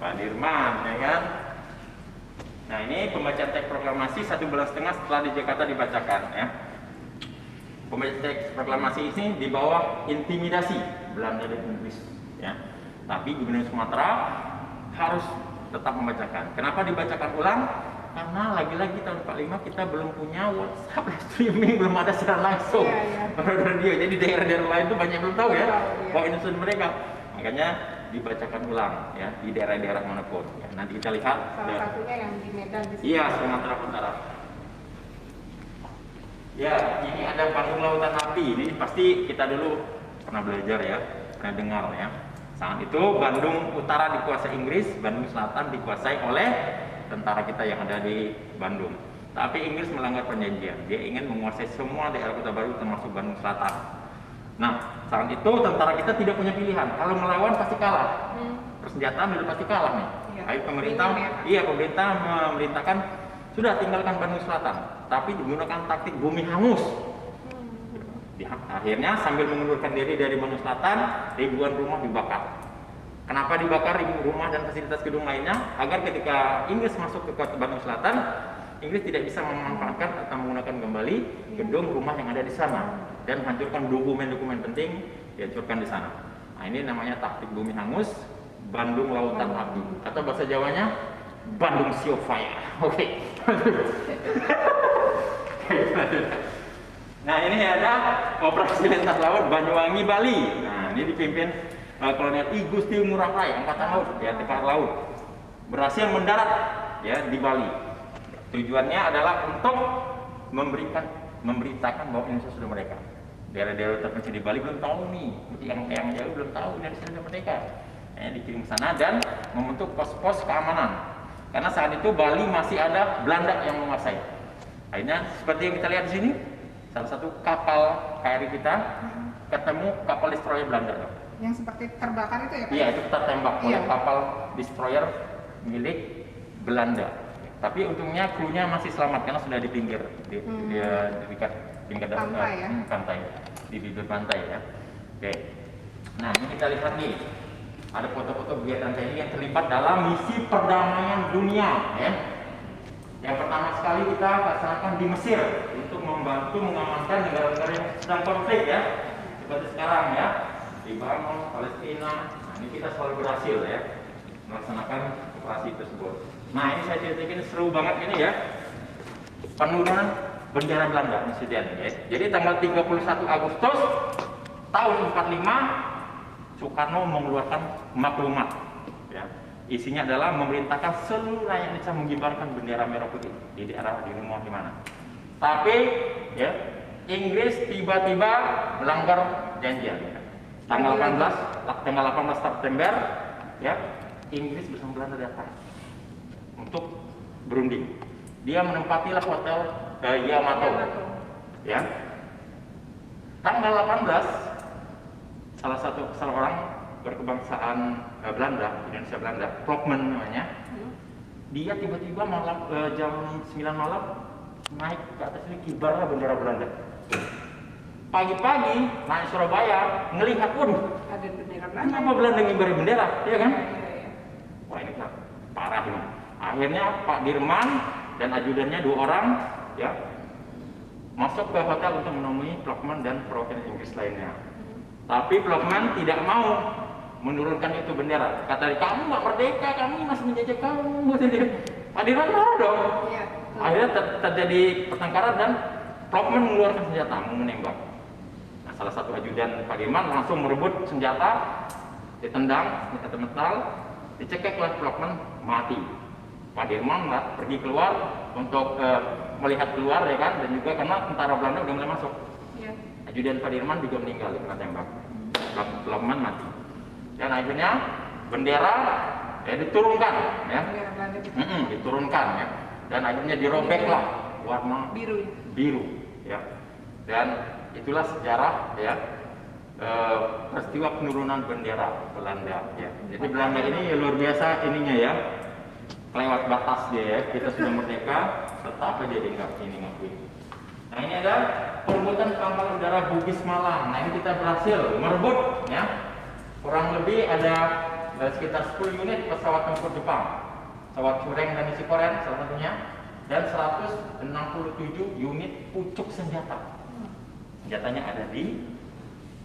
Pak Dirman, ya kan. Nah ini pembacaan teks proklamasi 1 bulan setengah setelah di Jakarta dibacakan ya. Pembacaan teks proklamasi ini di bawah intimidasi Belanda dan Inggris ya. Tapi Gubernur Sumatera harus tetap membacakan. Kenapa dibacakan ulang? Karena lagi-lagi tahun 45 kita belum punya WhatsApp streaming, belum ada secara langsung radio. Jadi daerah-daerah lain itu banyak belum tahu ya bahwa ini sudah mereka. Makanya dibacakan ulang ya di daerah-daerah manapun. Ya, nanti kita lihat. Salah satunya yang di Medan di sini. Iya, Sumatera Utara. Ya, ini ada Bandung Lautan Api. Ini pasti kita dulu pernah belajar ya, pernah dengar ya. Saat itu Bandung Utara dikuasai Inggris, Bandung Selatan dikuasai oleh tentara kita yang ada di Bandung. Tapi Inggris melanggar perjanjian. Dia ingin menguasai semua daerah Kota Baru termasuk Bandung Selatan. Nah, saat itu tentara kita tidak punya pilihan. Kalau melawan pasti kalah. Persenjataan sudah pasti kalah nih. Ayo pemerintah, pemerintah memerintahkan sudah tinggalkan Bandung Selatan, tapi menggunakan taktik bumi hangus. Akhirnya sambil mengundurkan diri dari Bandung Selatan, ribuan rumah dibakar. Kenapa dibakar rumah dan fasilitas gedung lainnya? Agar ketika Inggris masuk ke kota Bandung Selatan, Inggris tidak bisa memanfaatkan atau menggunakan kembali gedung rumah yang ada di sana dan hancurkan dokumen-dokumen penting dihancurkan di sana. Nah, ini namanya taktik bumi hangus, Bandung Lautan Api, atau bahasa Jawanya Bandung Sea of Fire. Oke. Nah, ini ada operasi lintas laut Banyuwangi Bali. Nah, ini dipimpin Kolonel I Gusti Ngurah Rai, Angkatan Laut, ya, TK Laut, berhasil mendarat ya di Bali. Tujuannya adalah untuk memberitakan bahwa Indonesia sudah merdeka. Daerah-daerah terpencil di Bali belum tahu nih, yang jauh belum tahu Indonesia sudah merdeka. Dikirim ke sana dan membentuk pos-pos keamanan. Karena saat itu Bali masih ada Belanda yang menguasai. Akhirnya seperti yang kita lihat di sini, salah satu kapal KRI kita ketemu kapal destroyer Belanda. Yang seperti terbakar itu ya Pak? Iya, itu tertembak oleh kapal destroyer milik Belanda. Tapi untungnya krunya masih selamat karena sudah di pinggir di dekat pinggir pantai ya? Pantai di bibir pantai ya. Oke. Nah, ini kita lihat nih, ada foto-foto kegiatan TNI yang terlibat dalam misi perdamaian dunia. Ya. Yang pertama sekali kita laksanakan di Mesir untuk membantu mengamankan negara-negara yang sedang konflik ya, seperti sekarang ya, Libanon, Palestina. Nah, ini kita selalu berhasil ya melaksanakan operasi tersebut. Nah, ini saya ceritain seru banget ini ya, penurunan bendera Belanda insiden ya. Jadi tanggal 31 Agustus tahun 45 Soekarno mengeluarkan maklumat ya. Isinya adalah memerintahkan seluruh rakyat Indonesia mengibarkan bendera merah putih di daerah di rumah di mana. Tapi ya Inggris tiba-tiba melanggar janjian. Ya. Tanggal 18 September ya Inggris bersama Belanda datang untuk berunding. Dia menempatilah hotel Yamato. Ya. Tanggal 18 salah orang berkebangsaan Belanda, Indonesia Belanda, Plokman namanya. Dia tiba-tiba malam jam 9 malam naik ke atas ini kibarlah bendera Belanda. Pagi-pagi naik Surabaya ngelihat waduh, Ada bendera Belanda. kenapa Belanda ngibari bendera, ya kan? Wah ini parah ini. Akhirnya Pak Dirman dan ajudannya 2 orang ya masuk ke hotel untuk menemui Plokman dan perwakilan Inggris lainnya. Tapi Plokman tidak mau menurunkan itu bendera. Kata dia, kamu nggak merdeka, kami masih menjajah kamu. Pak Dirman marah dong. Akhirnya terjadi pertengkaran dan Plokman mengeluarkan senjata, mau menembak. Nah, salah satu ajudan Pak Dirman langsung merebut senjata, ditendang, senjata metal, dicekek oleh Plokman, mati. Pak Dirman pergi keluar untuk melihat keluar ya kan, dan juga karena tentara Belanda udah mulai masuk. Ajudan Pak Dirman juga meninggal kena tembak. Plokman mati. Dan akhirnya bendera ya diturunkan ya. Diturunkan ya. Dan akhirnya dirobeklah warna biru ya. Dan itulah sejarah ya peristiwa penurunan bendera Belanda ya. Jadi Belanda ini luar biasa ininya ya. Lewat batas dia ya. Kita sudah merdeka, tetap aja dia ngakuin. Nah ini ada perebutan pangkalan udara Bugis Malang. Nah ini kita berhasil merebut ya. Kurang lebih ada sekitar 10 unit pesawat tempur Jepang, pesawat Cureng dan Nishikoren salah satunya, dan 167 unit pucuk senjata. Senjatanya ada di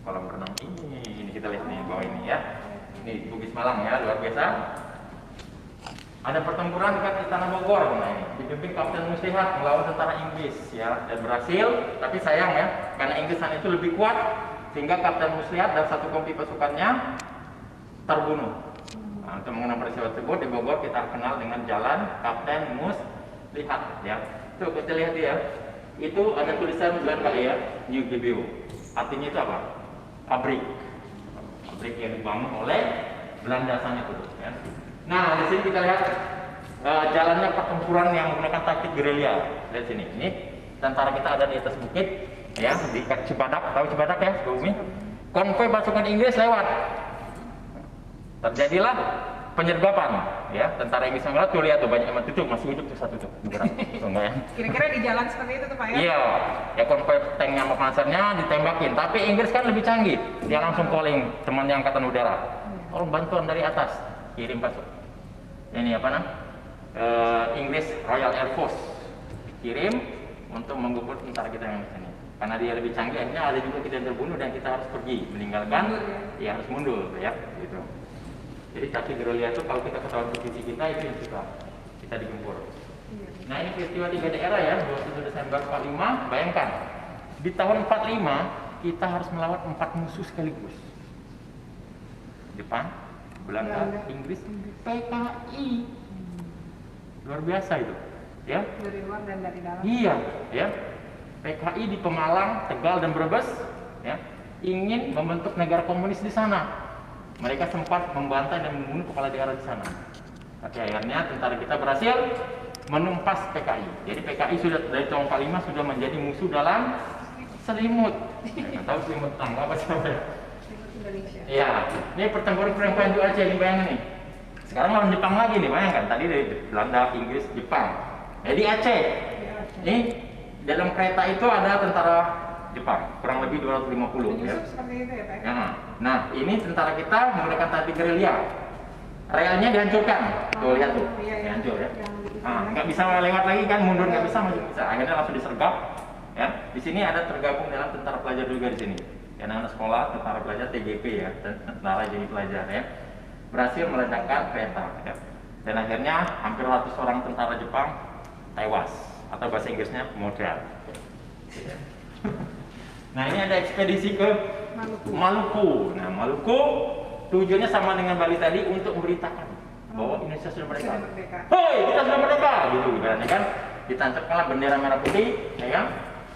kolam renang ini. Ini kita lihat nih bawah ini ya. Ini Bugis Malang ya, luar biasa. Ada pertempuran dekat Istana Bogor, nah ini dipimpin Kapten Muslihat melawan tentara Inggris ya, dan berhasil. Tapi sayang ya, karena Inggris sana itu lebih kuat, sehingga Kapten Muslihat dan satu kompi pasukannya terbunuh. Nah, untuk mengenang peristiwa tersebut di Bogor kita kenal dengan Jalan Kapten Muslihat ya. Tuh kita lihat ya, itu ada tulisan Belanda ya, New GBO. Artinya itu apa? Pabrik yang dibangun oleh Belanda sana itu ya. Nah, di sini kita lihat jalannya pertempuran yang menggunakan taktik gerilya. Lihat sini, ini tentara kita ada di atas bukit, ya di Cibadak, tahu Cibadak ya, Bumi. Konvoi pasukan Inggris lewat, terjadilah penyergapan, ya tentara Inggris yang tuh lihat tuh banyak yang tuh masih hidup tuh satu tuh, enggak ya? Kira-kira di jalan seperti itu tuh Pak ya? Iya, ya konvoi tanknya sama pansernya ditembakin, tapi Inggris kan lebih canggih, dia langsung calling temannya angkatan udara, tolong bantuan dari atas, kirim pasukan. Ini apa Inggris Royal Air Force kirim untuk menggubur tentara kita yang di sini. Karena dia lebih canggih, akhirnya ada juga kita terbunuh dan kita harus pergi, meninggalkan, ya harus mundur, ya, gitu. Jadi taktik gerilya itu kalau kita ketahuan posisi kita itu yang kita digempur. Nah ini peristiwa 3 daerah ya, 21 Desember 45, bayangkan di tahun 45 kita harus melawan 4 musuh sekaligus. Jepang, Belanda, Inggris, PKI, luar biasa itu, ya. Dari luar dan dari dalam. Iya, ya. PKI di Pemalang, Tegal dan Brebes, ya, ingin membentuk negara komunis di sana. Mereka sempat membantai dan membunuh kepala daerah di sana. Tapi akhirnya tentara kita berhasil menumpas PKI. Jadi PKI sudah dari tahun 45 sudah menjadi musuh dalam selimut. Nggak tahu selimut tangga apa sih? Indonesia. Iya, ini pertempuran perempuan di Aceh, ini bayangin nih. Sekarang lawan Jepang lagi nih, bayangkan. Tadi dari Belanda, Inggris, Jepang. Jadi Aceh. Ini dalam kereta itu ada tentara Jepang, kurang lebih 250 ya. Seperti itu ya, Pak. Ya. Nah, ini tentara kita menggunakan taktik gerilya. Relnya dihancurkan, tuh lihat tuh, dihancur ya. Nah, nggak bisa lewat lagi kan, mundur nggak bisa, maju bisa. Akhirnya langsung disergap. Ya, di sini ada tergabung dalam tentara pelajar juga di sini. Ya, anak sekolah, tentara pelajar TGP ya, tentara jadi pelajar ya, berhasil meledakkan kereta. Ya. Dan akhirnya hampir 100 orang tentara Jepang tewas, atau bahasa Inggrisnya modal. Ya. Nah, ini ada ekspedisi ke Maluku. Nah, Maluku tujuannya sama dengan Bali tadi, untuk memberitakan bahwa Indonesia sudah merdeka. Hoi, kita sudah merdeka, gitu ibaratnya kan. Ditancapkanlah bendera merah putih, ya kan?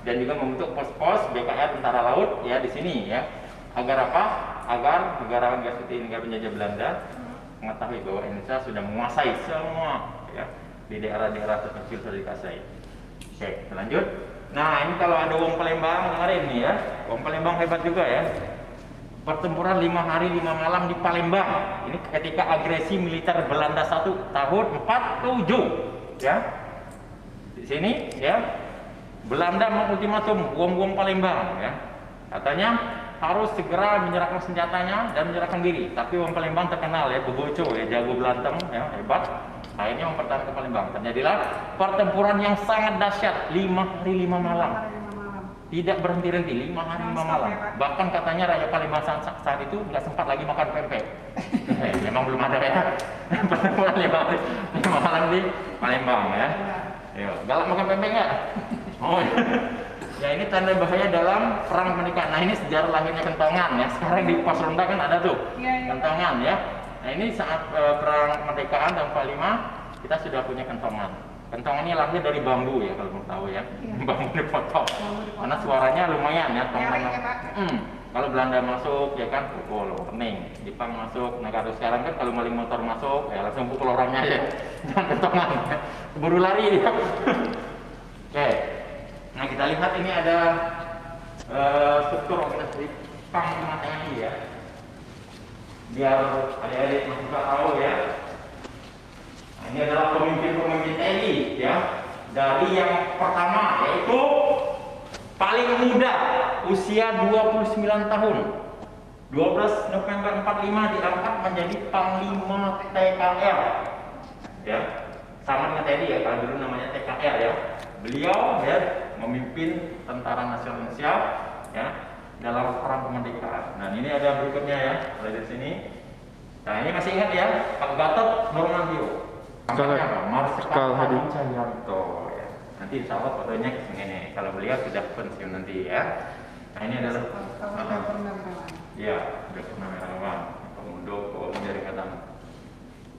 Dan juga membentuk pos-pos BKR Tentara Laut ya di sini ya. Agar apa? Agar negara seperti negara penjajah Belanda mengetahui bahwa Indonesia sudah menguasai semua ya, di daerah-daerah terpencil sudah dikuasai. Oke, lanjut. Nah, ini kalau ada Wong Palembang dengerin nih ya. Wong Palembang hebat juga ya. Pertempuran 5 hari 5 malam di Palembang. Ini ketika agresi militer Belanda 1 tahun 47 ya. Di sini ya, Belanda mengultimatum Wong Palembang ya. Katanya harus segera menyerahkan senjatanya dan menyerahkan diri. Tapi Wong Palembang terkenal ya, beboco ya, jago berantem ya, hebat. Akhirnya mempertahankan Palembang. Terjadilah pertempuran yang sangat dahsyat 5 hari 5 malam. Tidak berhenti-henti, 5 hari 5 malam. Bahkan katanya Raja Palembang saat itu nggak sempat lagi makan pempek. Memang belum ada ya. Pertempuran 5 hari 5 malam di Palembang ya. Galak makan pempek nggak? Oh ya, ini tanda bahaya dalam perang kemerdekaan. Nah, ini sejarah lahirnya kentongan ya. Sekarang di pos ronda kan ada tuh kentongan ya. Nah, ini saat perang kemerdekaan tahun 45 kita sudah punya kentongan. Kentongan ini lahir dari bambu ya, kalau mau tahu ya. Bambu dipotong. Karena suaranya lumayan ya. Kalau Belanda masuk ya kan pukul, pening. Jepang masuk. Nah, kalau sekarang kan kalau maling motor masuk ya langsung pukul orangnya ya. Jangan kentongan. Buru lari dia. Oke. Nah, kita lihat ini ada struktur organisasi Panglima TNI ya. Biar adik-adik masih tahu ya. Nah, ini adalah pemimpin-pemimpin TNI ya. Dari yang pertama yaitu paling muda, usia 29 tahun. 12 November 45 diangkat menjadi Panglima TKR. Ya. Sama dengan TNI ya, kalau dulu namanya TKR ya. Beliau ya memimpin Tentara Nasional Indonesia ya dalam perang kemerdekaan. Nah, ini ada berikutnya ya, ada di sini. Nah, ini masih ingat ya, Pak Gatot Nurmantio. Angkatnya apa? Marsikal Hadi Cahyanto ya. Nanti insya Allah fotonya kesini nih. Kalau beliau sudah pensiun nanti ya. Nah, ini adalah ya, udah purnawirawan, Pemuldoko dari Angkatan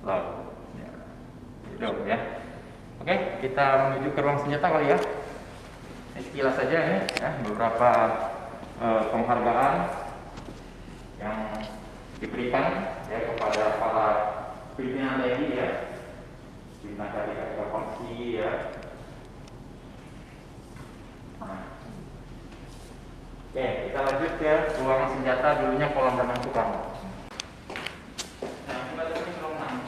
Laut. Ya. Itu ya. Oke, kita menuju ke ruang senjata kali ya. Ini sekilas saja ini ya, beberapa penghargaan yang diberikan ya kepada para pimpinan TNI ya, bintang dari Kapolri ya. Nah. Oke, kita lanjut ke ruangan senjata, dulunya kolam renang Soekarno. Nah, kita lihat ini ruang renang.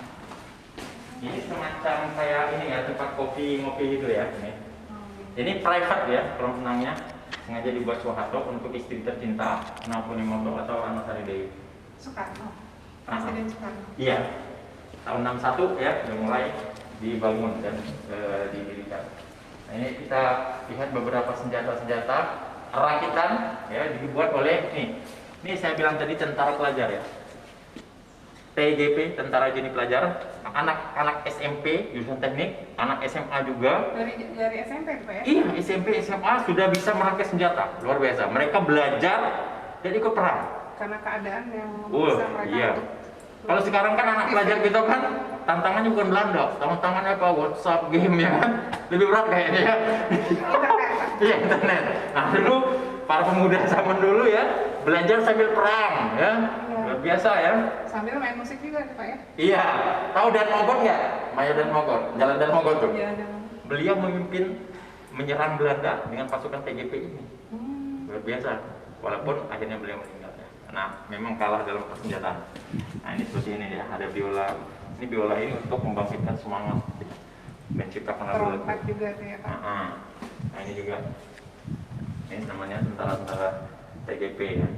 Ini semacam kayak ini ya, tempat kopi ngopi gitu ya. Ini private ya, kolam renangnya. Sengaja dibuat Soeharto untuk istri tercinta Naponimoto atau Antasari Dewi. Soekarno. Presiden Soekarno. Iya. Tahun 61 ya sudah mulai dibangun dan didirikan. Nah, ini kita lihat beberapa senjata-senjata rakitan ya dibuat oleh ini saya bilang tadi tentara pelajar ya. TGP, Tentara Jadi Pelajar, anak-anak SMP, jurusan teknik, anak SMA juga. Dari SMP Pak ya? Iya, SMP, SMA sudah bisa merangkai senjata, luar biasa. Mereka belajar dan ikut perang. Karena keadaan yang bisa mereka iya. Kalau sekarang kan anak pelajar kita kan tantangannya bukan Belanda, tantangannya apa? WhatsApp, game ya kan? Lebih berat kayaknya ya. Iya, internet. Nah, dulu para pemuda zaman dulu ya belajar sambil perang ya. Luar biasa ya. Sambil main musik juga Pak ya? Iya. Tahu Dan Mogot nggak? Maya Dan Mogot, Jalan Dan Mogot tuh. Iya. Beliau memimpin menyerang Belanda dengan pasukan TGP ini. Luar biasa. Walaupun akhirnya beliau meninggal. Nah, memang kalah dalam persenjataan. Nah, ini seperti ini ya, ada biola. Ini biola ini untuk membangkitkan semangat menciptakan lagu-lagu. Trompet juga tuh ya Pak. Nah, ini juga Ini namanya tentara-tentara TGP ya.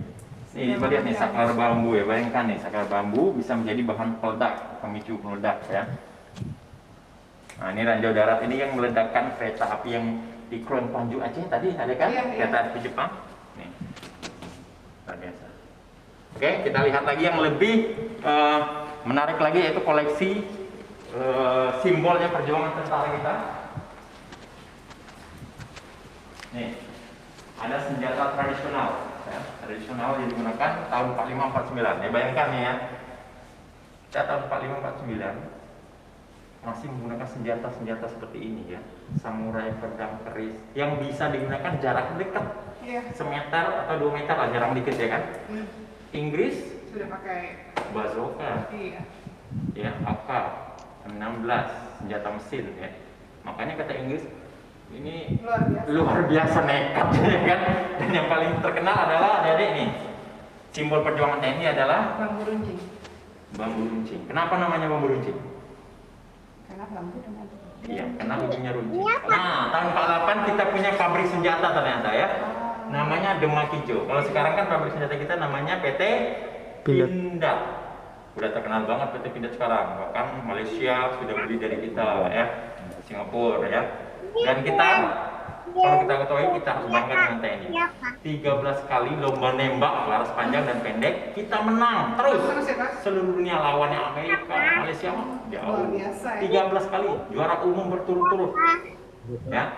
Ini coba lihat nih saklar bambu ya, bayangkan nih saklar bambu bisa menjadi bahan peledak, pemicu peledak ya. Nah ini ranjau darat ini yang meledakkan kereta api yang di Kron Panju Aceh tadi ada kan? Iya, iya. Kereta api Jepang. Nih. Luar biasa. Oke, kita lihat lagi yang lebih menarik lagi yaitu koleksi simbolnya perjuangan tentara kita. Nih, ada senjata tradisional, ya, tradisional yang digunakan tahun 45-49. Ya, bayangkan nih ya, kita tahun 45-49 masih menggunakan senjata-senjata seperti ini ya, samurai, pedang, keris, yang bisa digunakan jarak dekat, semeter atau 2 meter lah, jarang dikit ya kan. Inggris Sudah pakai. bazooka, Iya. ya, AK 16, senjata mesin ya. Makanya kata Inggris ini luar biasa nekat ya kan. Dan yang paling terkenal adalah adik-adik nih, simbol perjuangan TNI adalah Bambu runcing. bambu runcing. Kenapa namanya bambu runcing? Karena bambu dengan Iya, karena ujungnya runcing. Nah, tahun 48 kita punya pabrik senjata ternyata ya. Namanya Demak Ijo. Kalau sekarang kan pabrik senjata kita namanya PT Pindad. Udah terkenal banget PT Pindad sekarang. Bahkan Malaysia sudah beli dari kita ya, Singapura ya. Dan kita, kalau kita ketahui, kita harus bangga dengan TNI. 13 kali lomba nembak laras panjang dan pendek kita menang terus. Seluruh dunia lawannya Amerika, Malaysia jauh. 13 kali juara umum berturut-turut. Ya.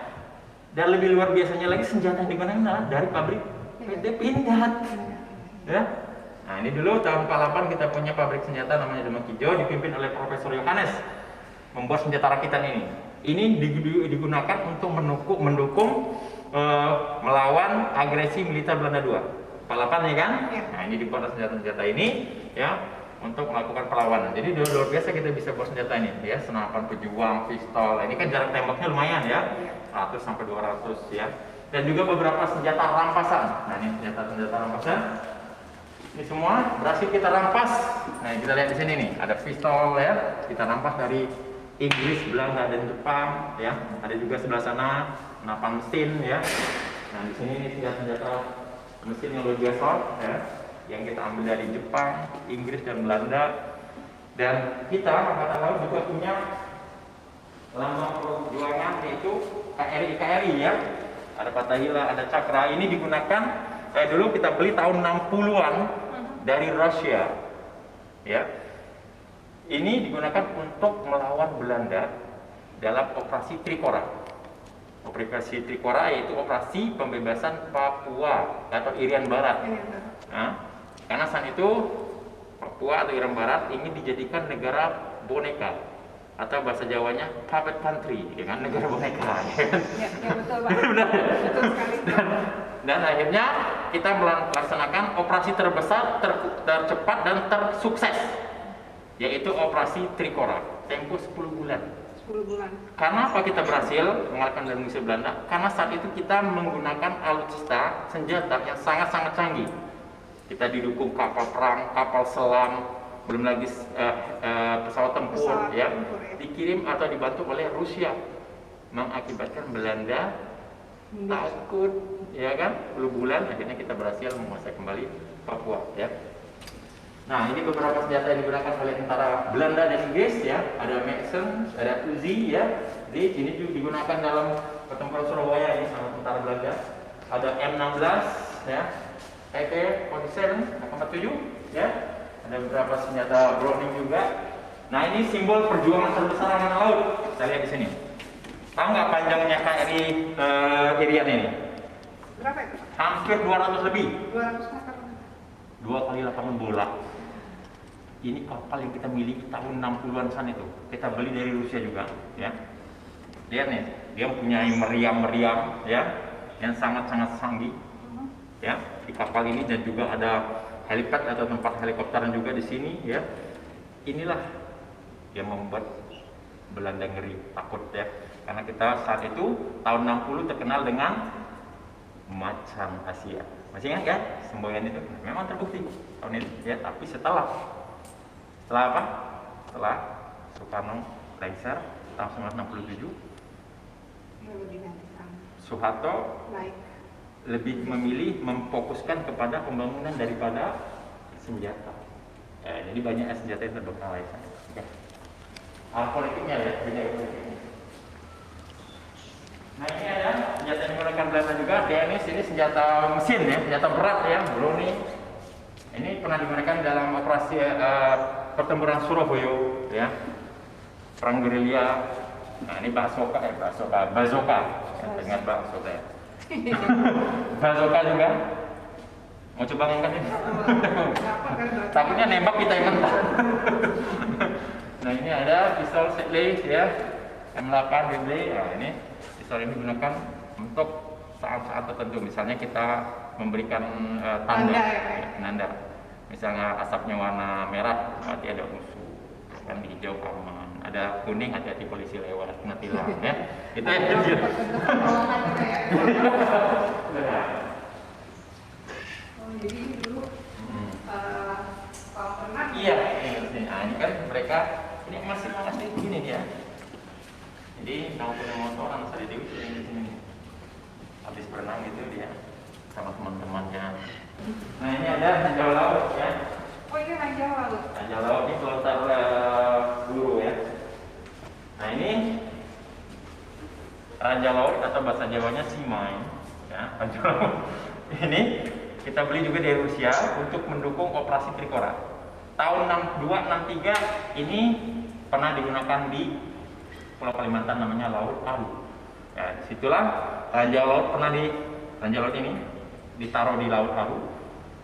Dan lebih luar biasanya lagi senjata yang digunakan adalah dari pabrik PT Pindad. Ya. Nah, ini dulu tahun 48 kita punya pabrik senjata namanya Demak Ijo dipimpin oleh Profesor Yohanes membuat senjata rakitan ini. Ini digunakan untuk mendukung melawan agresi militer Belanda II. 48 ya kan? Nah, ini dibuat senjata-senjata ini ya untuk melakukan perlawanan. Jadi luar biasa kita bisa buat senjata ini ya, senapan pejuang, pistol. Ini kan jarak tembaknya lumayan ya. 100 sampai 200 ya. Dan juga beberapa senjata rampasan. Nah, ini senjata rampasan. Ini semua berhasil kita rampas. Nah, kita lihat di sini nih, ada pistol ya. Kita rampas dari Inggris, Belanda dan Jepang ya. Ada juga sebelah sana senapan mesin ya. Nah, di sini ini senjata mesin yang luar biasa ya, yang kita ambil dari Jepang, Inggris dan Belanda. Dan kita Angkatan Laut juga punya lambang perjuangan yaitu KRI ya. Ada Fatahillah, ada Cakra. Ini digunakan dulu kita beli tahun 60-an dari Rusia. Ya. Ini digunakan untuk melawan Belanda dalam operasi Trikora. Operasi Trikora yaitu operasi pembebasan Papua atau Irian Barat. Nah, karena saat itu Papua atau Irian Barat ingin dijadikan negara boneka atau bahasa Jawanya puppet country, dengan negara boneka. Ya, betul Pak. Benar. Betul sekali. Dan akhirnya kita melaksanakan operasi terbesar, tercepat dan tersukses, yaitu operasi Trikora, tempo 10 bulan. 10 bulan. Karena apa kita berhasil mengalahkan musuh Belanda? Karena saat itu kita menggunakan alutsista senjata yang sangat-sangat canggih. Kita didukung kapal perang, kapal selam, belum lagi pesawat tempur ya, dikirim atau dibantu oleh Rusia, mengakibatkan Belanda takut ya kan. 10 bulan akhirnya kita berhasil menguasai kembali Papua ya. Nah, ini beberapa senjata yang digunakan oleh tentara Belanda dan Inggris ya. Ada Maxim, ada Uzi ya. Lead ini juga digunakan dalam pertempuran Surabaya ini sama tentara Belanda. Ada M16 ya. AK-47 ya. Ada beberapa senjata Browning juga. Nah, ini simbol perjuangan terbesar Angkatan Laut. Kita lihat di sini. Tahu nggak panjangnya KRI Irian ini? Berapa itu? Hampir 200 lebih. 200 meter. 2 kali lapangan bola. Ini kapal yang kita miliki tahun 60-an sana itu. Kita beli dari Rusia juga, ya. Lihat nih, dia punya meriam-meriam, ya, yang sangat-sangat canggih, ya, di kapal ini. Dan juga ada helipad atau tempat helikopteran juga di sini, ya. Inilah yang membuat Belanda ngeri, takut, ya. Karena kita saat itu tahun 60 terkenal dengan macan Asia. Masih ingat kan semboyan itu? Memang terbukti tahun itu, ya. Tapi setelah apa? Setelah Soekarno lengser tahun 1967, Soeharto lebih memilih memfokuskan kepada pembangunan daripada senjata. Jadi banyak senjata yang terbengkalai. Ya. Politiknya ya, beda politiknya. Nah ini ada senjata yang digunakan Belanda juga. DNS ini senjata mesin ya, senjata berat ya, Browning. Ini pernah digunakan dalam operasi pertempuran Surabaya ya, perang gerilya. Nah ini bazooka ya, dengan bazooka ya. Bazooka juga. Mau coba ngangkat ini? Takutnya nembak kita yang mentah. Nah ini ada pistol Sedley ya, M8 Sedley. Nah ini pistol ini digunakan untuk saat-saat tertentu. Misalnya kita memberikan tanda, penanda. Misalnya asapnya warna merah, berarti ada musuh. Kan hijau aman. Ada kuning, hati-hati polisi lewat, kena tilang ya. Itu yang kecil. Jadi dulu kalau pernah Iya, ini kan mereka ini masih gini dia. Jadi kalau punya motor anak saya Dewi sering di sini. Habis berenang gitu dia sama teman-temannya. Nah ini ada ranjau laut ya. oh ini ranjau laut. Ranjau laut ini pelontar peluru ya. Nah ini ranjau laut atau bahasa Jawanya simai ya, ranjau laut. Ini kita beli juga dari Rusia untuk mendukung operasi Trikora. Tahun 62-63 ini pernah digunakan di Pulau Kalimantan namanya Laut Aru. Ya, disitulah ranjau laut ranjau laut ini ditaruh di Laut Aru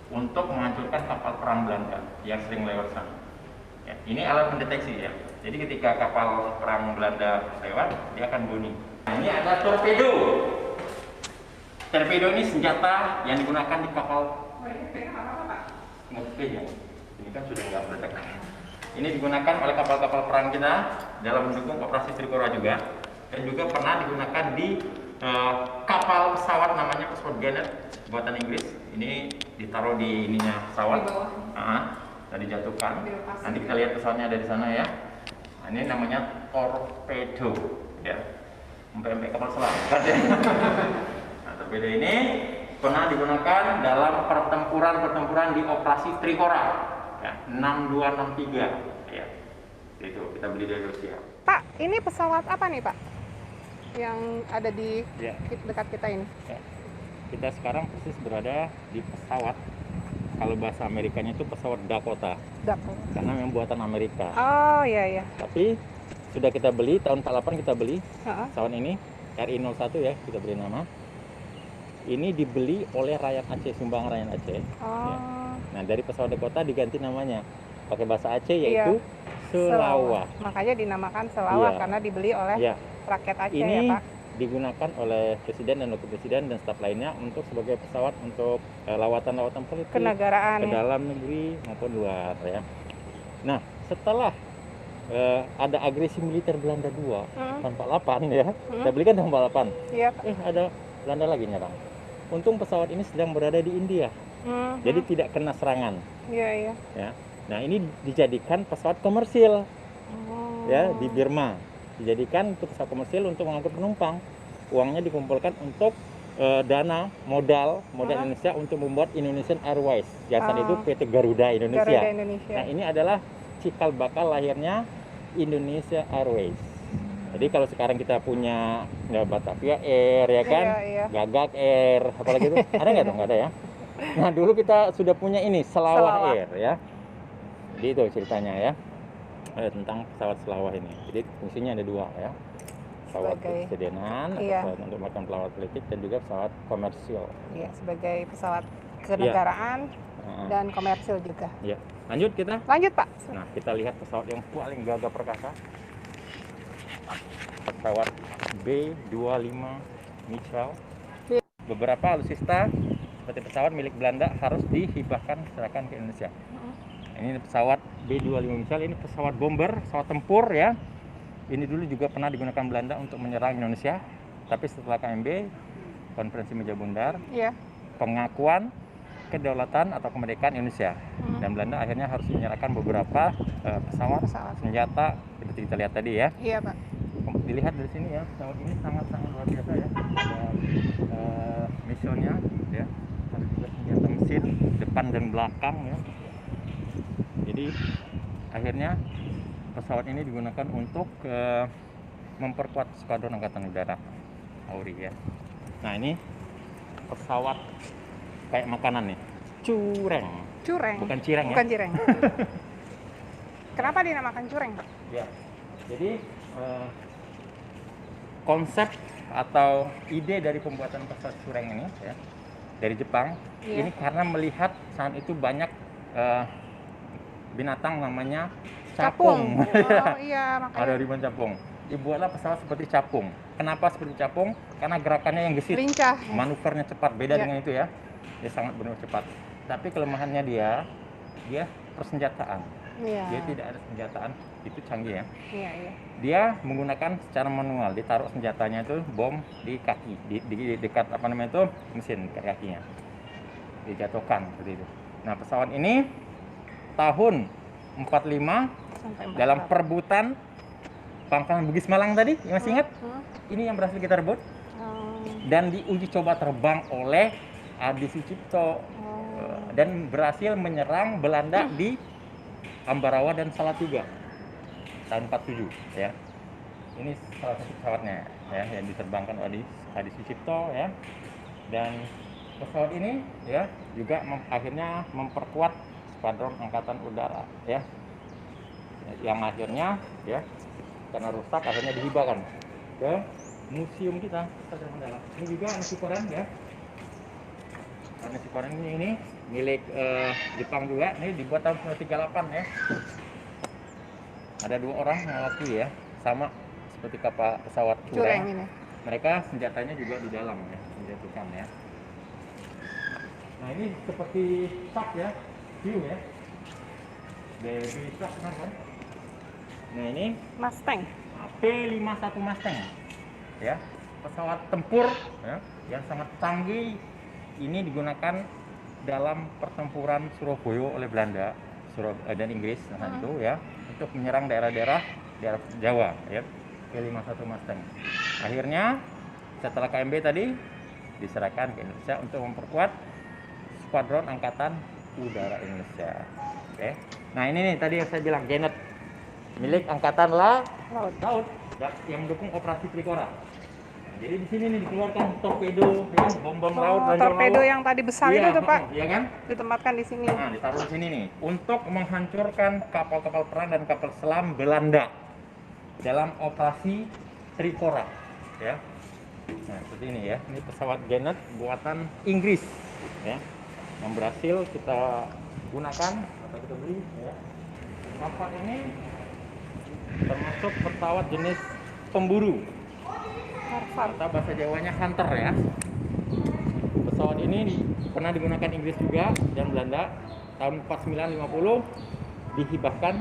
untuk menghancurkan kapal perang Belanda yang sering lewat sana. Ya, ini alat mendeteksi ya. Jadi ketika kapal perang Belanda lewat, dia akan bunyi. Nah, ini ada torpedo. Torpedo ini senjata yang digunakan di kapal. Oh ini pegang apa Pak? Mobil ya. Ini kan sudah nggak meledak. Ini digunakan oleh kapal-kapal perang kita dalam mendukung operasi Trikora juga, dan juga pernah digunakan di kapal pesawat namanya pesawat Gannett buatan Inggris. Ini ditaruh di ininya pesawat, Di bawah. dan dijatuhkan. Dilepas. Nanti kita lihat pesawatnya ada di sana ya. Nah, ini namanya torpedo ya. Sampai kapal selam. Nah, torpedo ini pernah digunakan dalam pertempuran di operasi Trikora ya, 62-63 ya. Itu kita beli dari Rusia. Pak, ini pesawat apa nih Pak? Yang ada di Ya. dekat kita ini. Ya. Kita sekarang persis berada di pesawat, kalau bahasa Amerikanya itu pesawat Dakota, karena memang buatan Amerika. Oh iya. Tapi sudah kita beli tahun 48 kita beli Heeh. pesawat ini RI-01 ya, kita beri nama. Ini dibeli oleh rakyat Aceh, sumbangan rakyat Aceh. Oh. Nah dari pesawat Dakota diganti namanya pakai bahasa Aceh yaitu Selawa. Makanya dinamakan Selawa Iya. karena dibeli oleh Ya, rakyat Aceh ini ya Pak. digunakan oleh presiden dan wakil presiden dan staf lainnya untuk sebagai pesawat untuk lawatan-lawatan politik Kenegaraan. ke dalam negeri maupun luar ya. Nah setelah ada agresi militer Belanda 2 tahun 48 ya, kita beli kan tahun 48. Iya Pak. Ada Belanda lagi nyerang. Untung pesawat ini sedang berada di India, jadi tidak kena serangan. Iya. Ya. Nah ini dijadikan pesawat komersil ya di Burma, dijadikan untuk pesawat komersil untuk mengangkut penumpang. Uangnya dikumpulkan untuk dana modal Indonesia untuk membuat Indonesian Airways. Yang saat itu PT Garuda Indonesia. Garuda Indonesia. Nah ini adalah cikal bakal lahirnya Indonesia Airways. Jadi kalau sekarang kita punya Batavia Air ya kan, Iya. Gagak Air, apalagi itu ada nggak tuh? Nggak ada ya. Nah dulu kita sudah punya ini Selawah Air ya. Jadi itu ceritanya ya tentang pesawat Selawah ini. Jadi fungsinya ada dua ya. Pesawat kepresidenan, Iya. pesawat untuk melakukan pelawat politik, dan juga pesawat komersil. Iya, sebagai pesawat kenegaraan dan komersil juga. Ya, lanjut kita. Lanjut Pak. Nah, kita lihat pesawat yang paling gagah perkasa. Pesawat B-25 Mitchell. Beberapa alutsista seperti pesawat milik Belanda harus dihibahkan serahkan ke Indonesia. Ini pesawat B-25 Mitchell, ini pesawat bomber, pesawat tempur ya. Ini dulu juga pernah digunakan Belanda untuk menyerang Indonesia, tapi setelah KMB, Konferensi Meja Bundar, pengakuan kedaulatan atau kemerdekaan Indonesia, dan Belanda akhirnya harus menyerahkan beberapa pesawat senjata seperti kita lihat tadi ya. Iya Pak. Dilihat dari sini ya, pesawat ini sangat luar biasa ya. Ada misionnya depan dan belakang ya. Jadi akhirnya pesawat ini digunakan untuk memperkuat Skuadron Angkatan Udara AURI ya. Nah ini pesawat kayak makanan nih, cureng. Cureng. Bukan cireng ya. Bukan cireng. Kenapa dinamakan cureng, Pak? Ya, jadi konsep atau ide dari pembuatan pesawat cureng ini ya dari Jepang ini karena melihat saat itu banyak binatang namanya capung. Oh iya, Ada makanya ribuan capung. Dibuatlah pesawat seperti capung. Kenapa seperti capung? Karena gerakannya yang gesit, lincah. manuvernya cepat. Beda Ya. dengan itu ya. Dia sangat benar cepat. Tapi kelemahannya dia persenjataan. Iya. Dia tidak ada senjataan, itu canggih ya. Iya, iya. Dia menggunakan secara manual, ditaruh senjatanya itu bom di kaki, di dekat apa namanya itu mesin kakinya, dijatuhkan seperti itu. Nah pesawat ini tahun 45 Sampai dalam perebutan Pangkalan Bugis Malang tadi, masih ingat? Ini yang berhasil kita rebut dan diuji coba terbang oleh Adi Sucipto dan berhasil menyerang Belanda di Ambarawa dan Salatiga tahun 47 ya. Ini salah satu pesawatnya ya yang diterbangkan oleh Adi Sucipto ya. Dan pesawat ini ya juga akhirnya memperkuat Skuadron Angkatan Udara ya. Yang akhirnya ya karena rusak akhirnya dihibahkan ke museum kita. Ini juga nasi koran ya. Nasi koran ini milik Jepang juga, ini dibuat tahun 1938 ya. Ada 2 orang mengakui ya, sama seperti kapal pesawat cureng ini. Mereka senjatanya juga di dalam ya, dijatuhkan ya. Nah ini seperti sak ya, view ya. Baby sak kan? Nah ini Mustang. P-51 Mustang ya, pesawat tempur ya, yang sangat canggih. Ini digunakan dalam pertempuran Surabaya oleh Belanda dan Inggris saat itu ya, untuk menyerang daerah-daerah Jawa ya. P-51 Mustang. Akhirnya setelah KMB tadi diserahkan ke Indonesia untuk memperkuat Skuadron Angkatan Udara Indonesia. Oke. Nah ini nih tadi yang saya bilang Genet milik Angkatan Laut yang mendukung operasi Trikora. Jadi di sini nih dikeluarkan torpedo, ya, bom-bom laut, torpedo yang tadi besar itu tuh Pak, iya kan? ditempatkan di sini. Nah, ditaruh di sini nih untuk menghancurkan kapal-kapal perang dan kapal selam Belanda dalam operasi Trikora, ya. Nah, seperti ini ya. Ini pesawat Genet buatan Inggris, ya, yang berhasil kita gunakan atau kita beli, ya. Kapal ini termasuk pesawat jenis pemburu. Atau bahasa Jawanya hunter ya. Pesawat ini pernah digunakan Inggris juga dan Belanda tahun 49-50 dihibahkan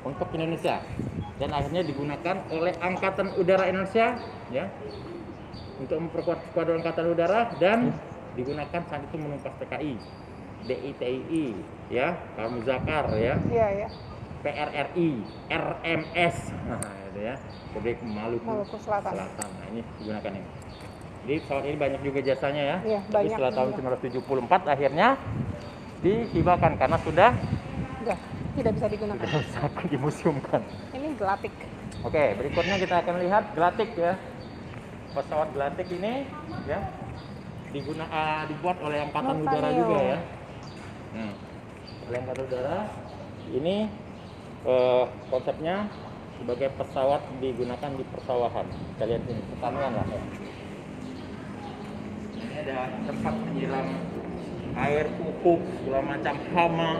untuk Indonesia dan akhirnya digunakan oleh Angkatan Udara Indonesia ya untuk memperkuat Skuadron Angkatan Udara dan digunakan saat itu menumpas TKI, DITII ya, Kamuzakar ya. Iya, iya. PRRI, RMS, nah, itu ya, Republik Maluku Selatan. Nah, ini digunakan ini. Jadi pesawat ini banyak juga jasanya ya. Iya, Tapi banyak setelah tahun juga. 1974 akhirnya dihibahkan karena sudah Tidak bisa digunakan. dimuseumkan. Ini Gelatik. Oke, berikutnya kita akan lihat Gelatik ya. Pesawat Gelatik ini ya dibuat oleh Angkatan Udara juga ya. Oleh Angkatan Udara ini konsepnya sebagai pesawat digunakan di persawahan. Kita lihat ini pertanian lah ya. Ini ada tempat menyiram air, pupuk, segala macam hama,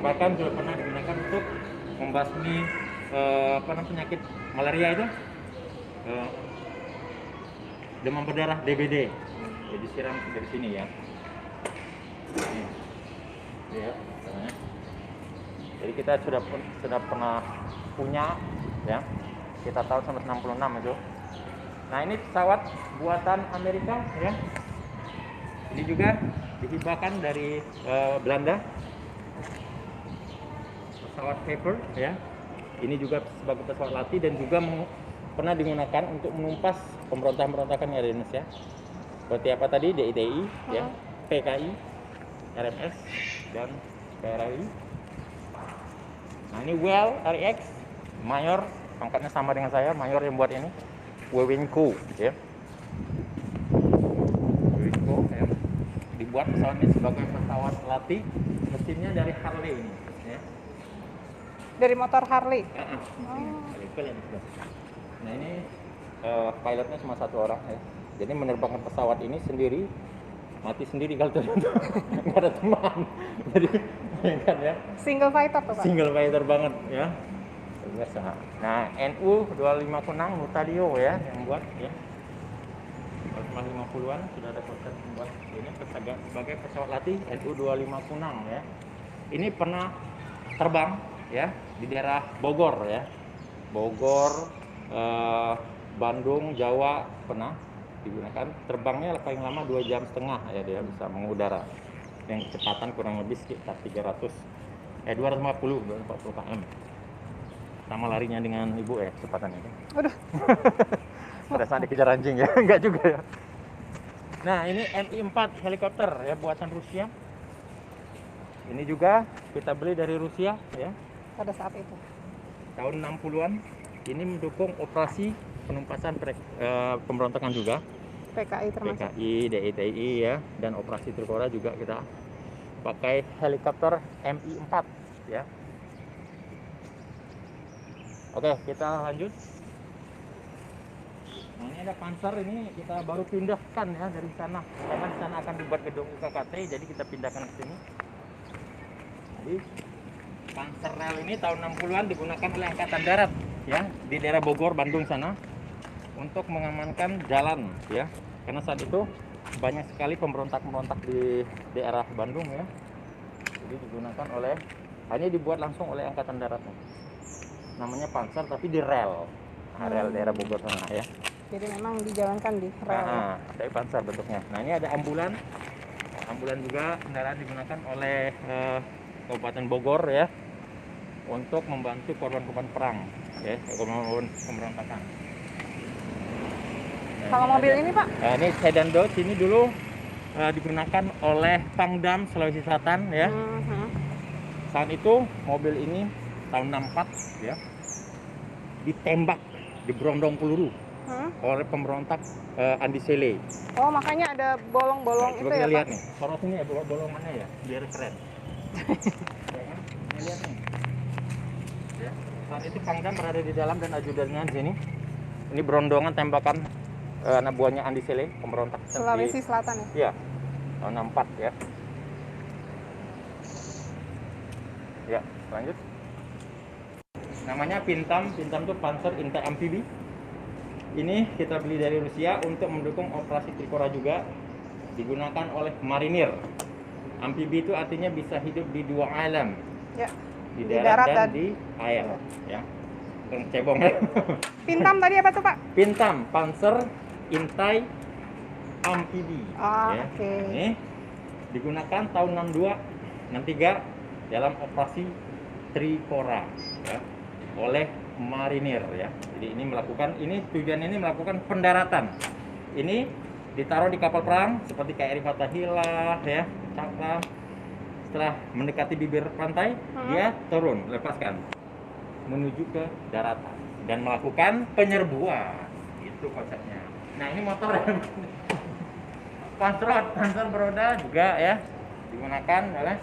bahkan sudah pernah digunakan untuk membasmi penyakit malaria itu, demam berdarah DBD. Jadi siram dari sini ya. Ini. Ya, caranya. Jadi kita sudah pernah punya ya. Kita tahun 1966 itu. Nah, ini pesawat buatan Amerika ya. Ini juga dihibahkan dari Belanda. Pesawat Paper ya. Ini juga sebagai pesawat latih dan juga pernah digunakan untuk menumpas pemberontakan yang ada di Indonesia. Seperti apa tadi DITI ya, PKI RMS dan KRI. Nah ini Well RX Mayor, pangkatnya sama dengan saya, Mayor yang buat ini. Wewinko ya. Wewinko ya. Dibuat pesawatnya sebagai pesawat latih, mesinnya dari Harley ini ya. Dari motor Harley. Nah ini pilotnya cuma satu orang ya. Jadi menerbangkan pesawat ini sendiri, mati sendiri kalau terjatuh, nggak ada teman. Jadi kan ya. Single fighter tuh Pak. Single fighter banget ya. Biasa. Nah NU 25 Kunang Nutadio ya yang buat ya. Tahun 50-an sudah ada konsep membuat ini sebagai pesawat latih NU 25 Kunang ya. Ini pernah terbang ya di daerah Bogor ya. Bogor, Bandung, Jawa pernah digunakan. Terbangnya paling lama 2,5 jam ya, dia bisa mengudara yang kecepatan kurang lebih sekitar 240 km. Sama larinya dengan ibu ya kecepatannya. Udah. Pada saat dikejar anjing ya, enggak juga ya. Nah ini Mi-4 helikopter ya buatan Rusia. Ini juga kita beli dari Rusia ya. Pada saat itu. Tahun 60-an. Ini mendukung operasi penumpasan pemberontakan juga. PKI termasuk. PKI, DITI ya, dan operasi Trikora juga kita pakai helikopter Mi-4 ya. Oke, kita lanjut. Nah, ini ada Panzer, ini kita baru pindahkan ya dari sana. Karena di sana akan dibuat gedung UKKT, jadi kita pindahkan ke sini. Jadi Panzer Rail ini tahun 60-an digunakan oleh Angkatan Darat ya di daerah Bogor, Bandung sana untuk mengamankan jalan ya. Karena saat itu banyak sekali pemberontak-pemberontak di daerah Bandung ya. Jadi digunakan oleh, hanya dibuat langsung oleh Angkatan Darat. Namanya Panzer tapi di rel. Nah, rel daerah Bogor sana ya. Jadi memang dijalankan di rel. Nah, dari Panzer bentuknya. Nah, ini ada ambulan. Ambulan juga kendaraan digunakan oleh Kabupaten Bogor ya untuk membantu korban-korban perang ya, korban pemberontakan. Nah, Kalau mobil ini Pak? Ini sedan Dodge, ini dulu digunakan oleh Pangdam Sulawesi Selatan ya. Saat itu mobil ini tahun 64 ya ditembak, diberondong peluru oleh pemberontak Andi Sele. Oh makanya ada bolong-bolong itu Coba ya kita lihat Pak? nih, sorot ini ya bolong-bolongannya ya, biar keren. Ya kan? Ini lihat nih. Ya. Saat itu Pangdam berada di dalam dan ajudannya di sini. Ini berondongan tembakan anak buahnya Andi Sele, pemberontak Sulawesi Selatan ya? Iya, tahun 64 ya. Ya, lanjut. Namanya Pintam itu Panzer Intai Amfibi. Ini kita beli dari Rusia untuk mendukung operasi Trikora juga. Digunakan oleh marinir. Amfibi itu artinya bisa hidup di dua alam. Ya. Di darat dan di air. Ya. Bukan cebong ya. Pintam tadi apa tuh Pak? Pintam Panzer Intai Amfibi. Ya. Oke. Ini digunakan tahun 62 63 dalam operasi Trikora ya, oleh marinir ya. Jadi ini tujuannya ini melakukan pendaratan. Ini ditaruh di kapal perang seperti KRI Fathahillah ya, Cakram. Setelah mendekati bibir pantai, dia turun, lepaskan menuju ke daratan dan melakukan penyerbuan. Itu konsepnya. Nah, ini motor ya. Panzer beroda juga ya digunakan oleh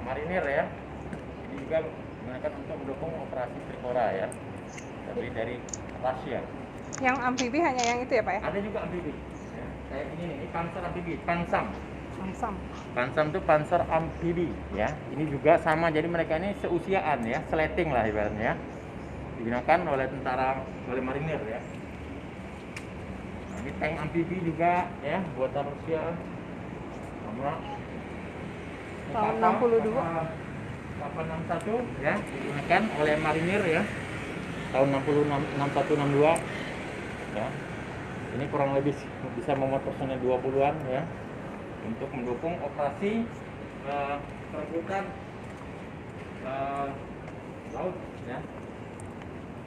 marinir ya. Ini juga digunakan untuk mendukung operasi Trikora ya. Tapi dari Rusia. Yang amfibi hanya yang itu ya Pak ya? Ada juga amfibi. Ya. Kayak ini Panzer amfibi, Pansam. Pansam itu Panzer amfibi ya. Ini juga sama, jadi mereka ini seusiaan ya, seleting lah ibaratnya. Digunakan oleh oleh marinir ya. Nah, ini tank amfibi juga ya, buatan Rusia. Sama tahun 62. Kapal 61 ya, digunakan oleh marinir ya. Tahun 61 62 ya. Ini kurang lebih bisa memuat personel 20-an ya untuk mendukung operasi perebutan laut ya.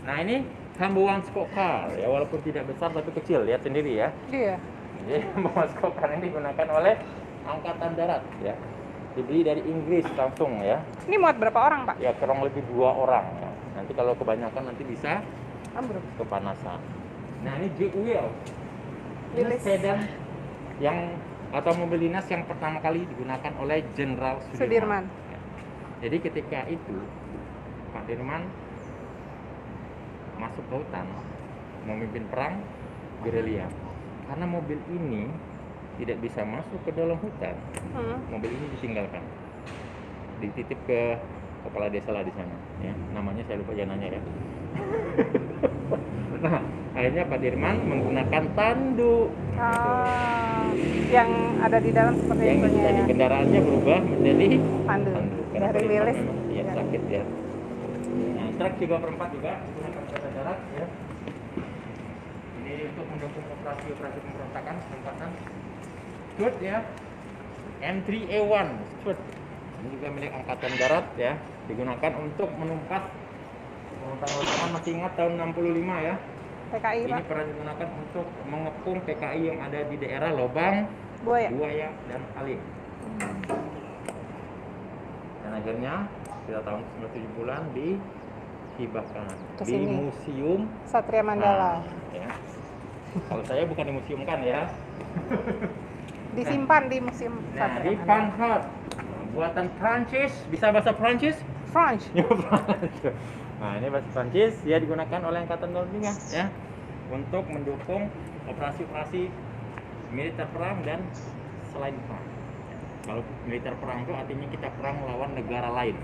Nah, ini Hambuan Skokar ya, walaupun tidak besar tapi kecil, lihat sendiri ya. Iya. Jadi Hambuan Skokar ini digunakan oleh Angkatan Darat ya. Dibeli dari Inggris langsung ya. Ini muat berapa orang, Pak? Ya kurang lebih 2 orang ya. Nanti kalau kebanyakan nanti bisa Ambruk. kepanasan. Nah ini Big Wheel. Ini Lilis. sedan yang atau mobil dinas yang pertama kali digunakan oleh Jenderal Sudirman. Ya. Jadi ketika itu Pak Dirman masuk ke hutan memimpin perang gerilya. Karena mobil ini tidak bisa masuk ke dalam hutan, mobil ini ditinggalkan, dititip ke kepala desa lah di sana, ya. Namanya saya lupa, jangan nanya ya. Nah, akhirnya Pak Dirman menggunakan tanduk, Yang ada di dalam seperti yang itu tadi ya. kendaraannya berubah menjadi Pandu. Karena Dari Pak Dirman Lilis. memang, ya, Ya. sakit ya. Nah, truk 3/4 juga digunakan angkatan darat, ya. Ini untuk mendukung operasi-operasi pemberontakan, penempasan. Stewart ya, M3A1 Stewart. Ini juga milik angkatan darat ya, digunakan untuk menumpas pemberontakan. Masih ingat tahun 65 ya. PKI, Ini Pak. pernah digunakan untuk mengepung PKI yang ada di daerah Lobang, Buaya dan Halim. Dan akhirnya pada tahun 1970-an dihibahkan Ke di sini. Museum Satria Mandala. ya. Kalau saya bukan di museum kan ya. Disimpan di Museum Nah, Satria di Mandala. Panhard buatan Prancis, bisa bahasa Prancis? French. Nah, ini bahasa Prancis, dia digunakan oleh Angkatan Darat juga ya untuk mendukung operasi-operasi militer perang dan selain perang. Kalau militer perang itu artinya kita perang melawan negara lain.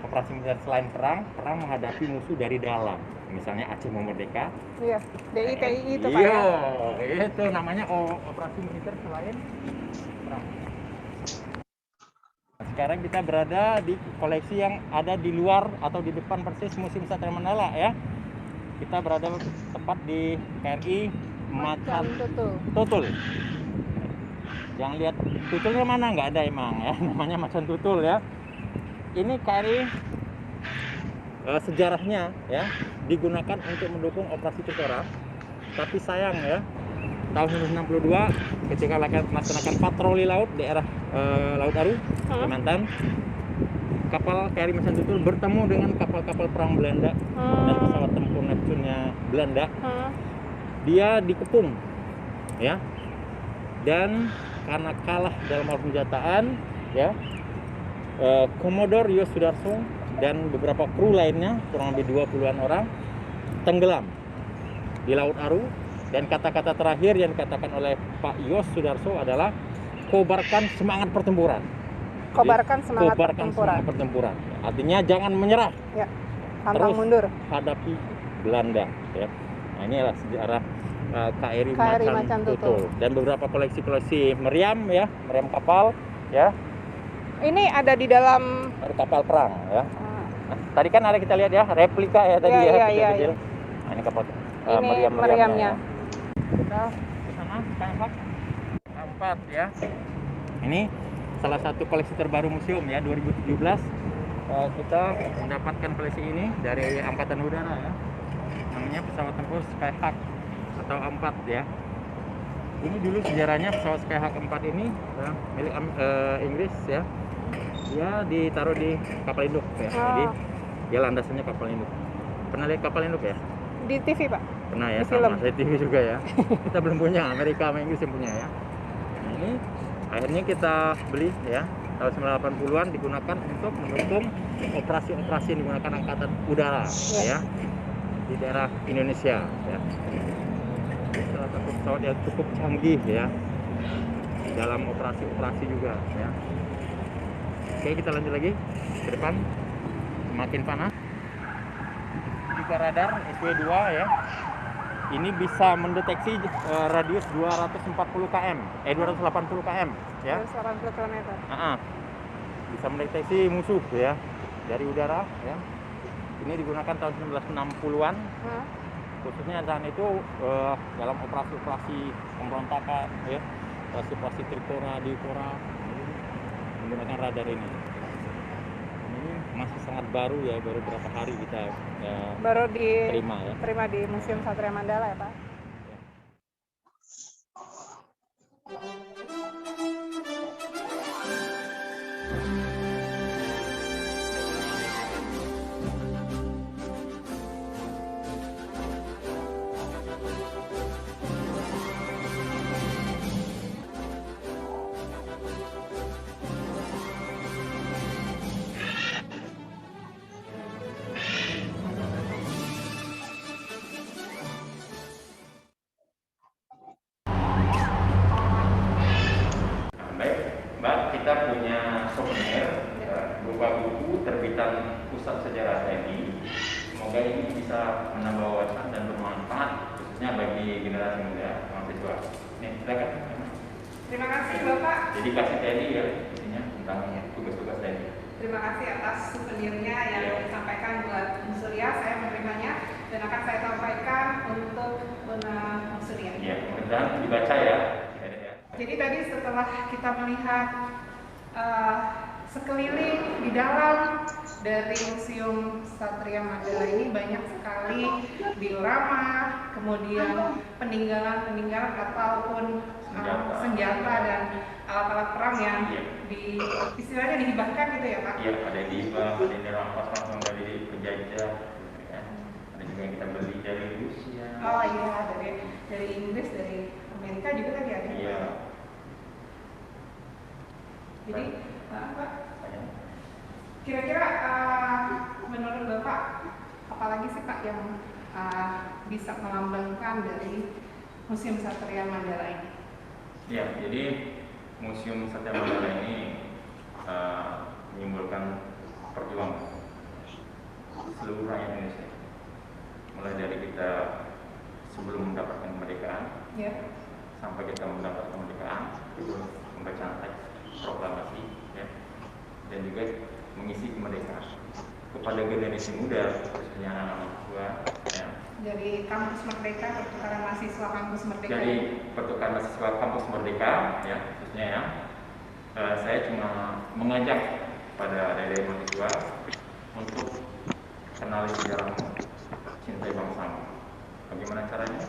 Operasi militer selain perang, perang menghadapi musuh dari dalam. Misalnya Aceh mau merdeka. Iya, DITI itu Pak Iya, ya. itu namanya operasi militer selain perang. Sekarang kita berada di koleksi yang ada di luar atau di depan persis Museum Satria Mandala ya. Kita berada tepat di KRI Macan Tutul. Jangan lihat tutulnya mana, nggak ada emang ya. Namanya Macan Tutul ya. Ini KRI sejarahnya ya digunakan untuk mendukung operasi Tukora. Tapi sayang ya, tahun 1962 ketika melaksanakan patroli laut daerah Laut Aru, Kalimantan, kapal KRI Macan Tutul bertemu dengan kapal-kapal perang Belanda dan pesawat tempur Neptune-nya Belanda. Dia dikepung ya, dan karena kalah dalam hal senjataan ya, Komodor Yos Sudarso dan beberapa kru lainnya kurang lebih 20-an orang tenggelam di Laut Aru. Dan kata-kata terakhir yang dikatakan oleh Pak Yos Sudarso adalah kobarkan semangat pertempuran. Kobarkan semangat Kobarkan semangat pertempuran. Artinya jangan menyerah. Ya. Pantang Terus mundur. hadapi Belanda ya. Nah, inilah sejarah KRI Macan Tutul dan beberapa koleksi-koleksi meriam ya, meriam kapal ya. Ini ada di dalam Kapal perang ya. Nah, tadi kan ada kita lihat ya replika ya tadi ya, kecil-kecil. Nah, ini kapal ini meriamnya. Ya. Kita ke sana Panhard 4 ya. Ini salah satu koleksi terbaru museum ya 2017. Kita mendapatkan koleksi ini dari Angkatan Udara ya. Namanya pesawat tempur Skyhawk atau A4 ya. Ini dulu sejarahnya pesawat Skyhawk 4 ini ya, milik Inggris ya. Dia ditaruh di kapal induk ya. Jadi dia landasannya kapal induk. Pernah lihat kapal induk ya? Di TV, Pak. Pernah ya, Di sama film. saya TV juga ya. Kita belum punya, Amerika sama Inggris yang punya ya. Nah, ini akhirnya kita beli ya tahun 1980-an, digunakan untuk mendukung operasi-operasi yang digunakan Angkatan Udara ya di daerah Indonesia ya. Salah satu pesawat yang cukup canggih ya dalam operasi-operasi juga ya. Oke, kita lanjut lagi ke depan. Semakin panas. Juga radar SW2 ya. Ini bisa mendeteksi radius 280 km, 280 km ya. 280 km. Bisa mendeteksi musuh ya dari udara ya. Ini digunakan tahun 1960-an. Khususnya saat itu dalam operasi-operasi pemberontakan ya, operasi Trikora di Kora menggunakan radar ini. Ini masih sangat baru ya, baru beberapa hari kita baru terima di Museum Satria Mandala ya Pak. kita punya souvenir berupa buku terbitan Pusat Sejarah TNI. Semoga ini bisa menambah wawasan dan bermanfaat khususnya bagi generasi muda mahasiswa. Nih, silakan. Terima kasih Bapak. Jadi kasih TNI ya, intinya tentang tugas-tugas TNI. Terima kasih atas souvenirnya yang disampaikan buat Surya. Saya menerimanya dan akan saya sampaikan untuk Surya. Ya, mudah-mudahan dibaca ya. Jadi tadi setelah kita melihat sekeliling di dalam dari Museum Satria Mandala ini banyak sekali diorama, kemudian peninggalan-peninggalan ataupun senjata dan alat-alat perang yang istilahnya dihibahkan gitu ya Pak? Iya, ada yang dihibah, ada yang dirampas langsung dari penjajah, ya. Ada juga yang kita beli dari Rusia. Oh iya, dari Inggris, dari Amerika juga tadi ada. Iya. Jadi, Pak, kira-kira menurut Bapak, apalagi sih Pak yang bisa melambangkan dari Museum Satria Mandala ini? Ya, jadi Museum Satria Mandala ini menyimbolkan perjuangan seluruh rakyat Indonesia. Mulai dari kita sebelum mendapatkan kemerdekaan, sampai kita mendapatkan kemerdekaan, membaca teks proklamasi, ya, dan juga mengisi kemerdekaan kepada generasi muda, khususnya anak-anak mahasiswa. Ya. Dari Kampus Merdeka, pertukaran mahasiswa Kampus Merdeka. Jadi pertukaran mahasiswa Kampus Merdeka, ya, khususnya ya. Saya cuma mengajak pada adik-adik mahasiswa untuk kenali sejarahmu, cintai bangsamu. Bagaimana caranya?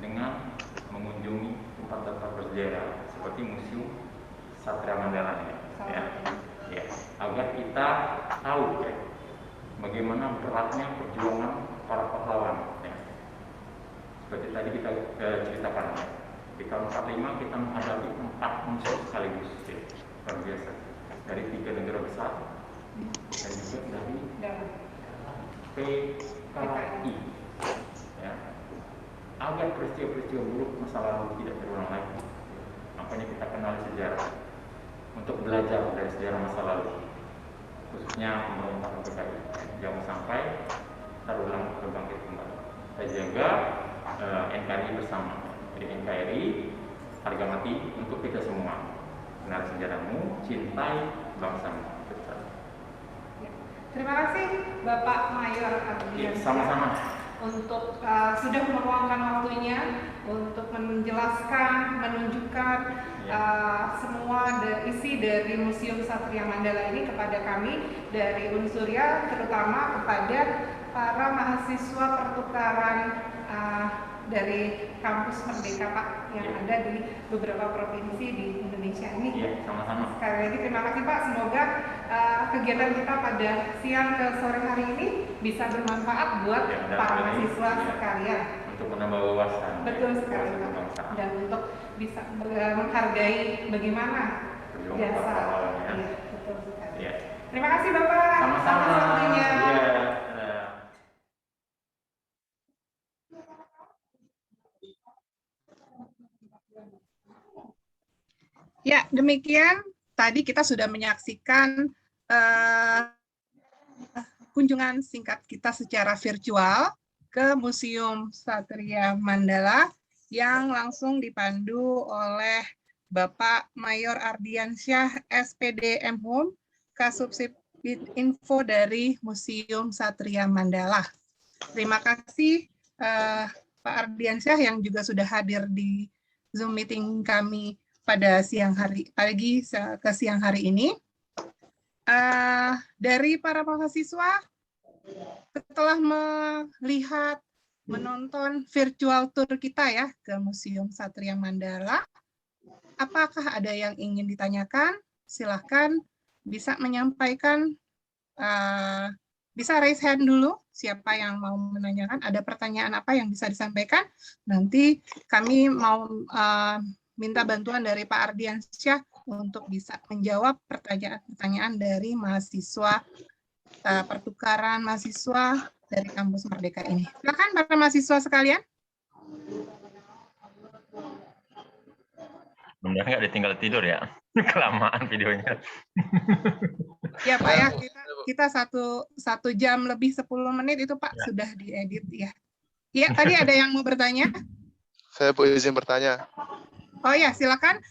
Dengan mengunjungi tempat-tempat bersejarah seperti Museum Satria Mandala ya, agar kita tahu ya, bagaimana beratnya perjuangan para pahlawan. Ya. Seperti tadi kita ceritakan ya. Di tahun 45 kita menghadapi 4 unsur sekaligus, ya. Luar biasa. Dari 3 negara besar dan juga dari PKI. Ya. Agar peristiwa-peristiwa buruk masa lalu tidak terulang lagi. Makanya kita kenal sejarah untuk belajar dari sejarah masa lalu, khususnya pemerintahan PKI. Jangan sampai terulang berbangkit kembali. Kita jaga NKRI bersama. Jadi NKRI harga mati untuk kita semua. Kenal sejarahmu, cintai bangsamu. Terima kasih Bapak Mayor Ardian. Sama-sama. Untuk sudah meluangkan waktunya untuk menjelaskan, menunjukkan semua isi dari Museum Satria Mandala ini kepada kami dari Unsurya, terutama kepada para mahasiswa pertukaran dari Kampus Merdeka Pak yang ada di beberapa provinsi di Indonesia ini. Iya, sama-sama. Sekali lagi terima kasih Pak. Semoga kegiatan kita pada siang ke sore hari ini bisa bermanfaat buat para mahasiswa sekalian. Untuk menambah wawasan. Betul sekali Pak. Dan untuk bisa menghargai bagaimana jasa. Iya, betul sekali. Ya. Terima kasih Bapak. Sama-sama. Waktunya. Ya. Ya, demikian tadi kita sudah menyaksikan kunjungan singkat kita secara virtual ke Museum Satria Mandala yang langsung dipandu oleh Bapak Mayor Ardiansyah, SPD M.Hum, Kasubsib Info dari Museum Satria Mandala. Terima kasih Pak Ardiansyah yang juga sudah hadir di Zoom meeting kami pada siang hari ke siang hari ini. Dari para mahasiswa, setelah melihat, menonton virtual tour kita ya ke Museum Satria Mandala, apakah ada yang ingin ditanyakan? Silahkan bisa menyampaikan, bisa raise hand dulu, siapa yang mau menanyakan, ada pertanyaan apa yang bisa disampaikan, nanti kami mau minta bantuan dari Pak Ardiansyah untuk bisa menjawab pertanyaan-pertanyaan dari mahasiswa pertukaran mahasiswa dari Kampus Merdeka ini. Silakan para mahasiswa sekalian. Mudah nggak ditinggal tidur ya? Kelamaan videonya. Ya Pak ya, kita satu jam lebih 10 menit itu Pak Ya. sudah diedit ya. Ya, tadi ada yang mau bertanya? Saya izin bertanya. Oh ya, silakan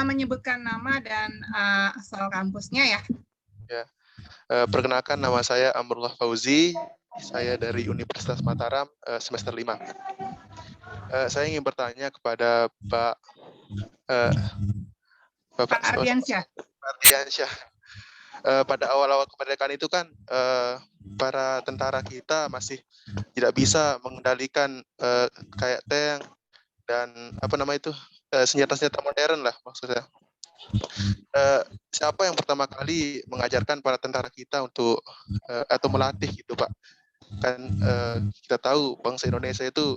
menyebutkan nama dan asal kampusnya ya. Perkenalkan, nama saya Amrullah Fauzi. Saya dari Universitas Mataram, semester 5. Saya ingin bertanya kepada Bapak Pak Ardiansyah. Ardiansyah. Pada awal-awal kemerdekaan itu kan para tentara kita masih tidak bisa mengendalikan kayak tank dan senjata-senjata modern lah maksudnya. Siapa yang pertama kali mengajarkan para tentara kita untuk atau melatih gitu Pak? Kan kita tahu bangsa Indonesia itu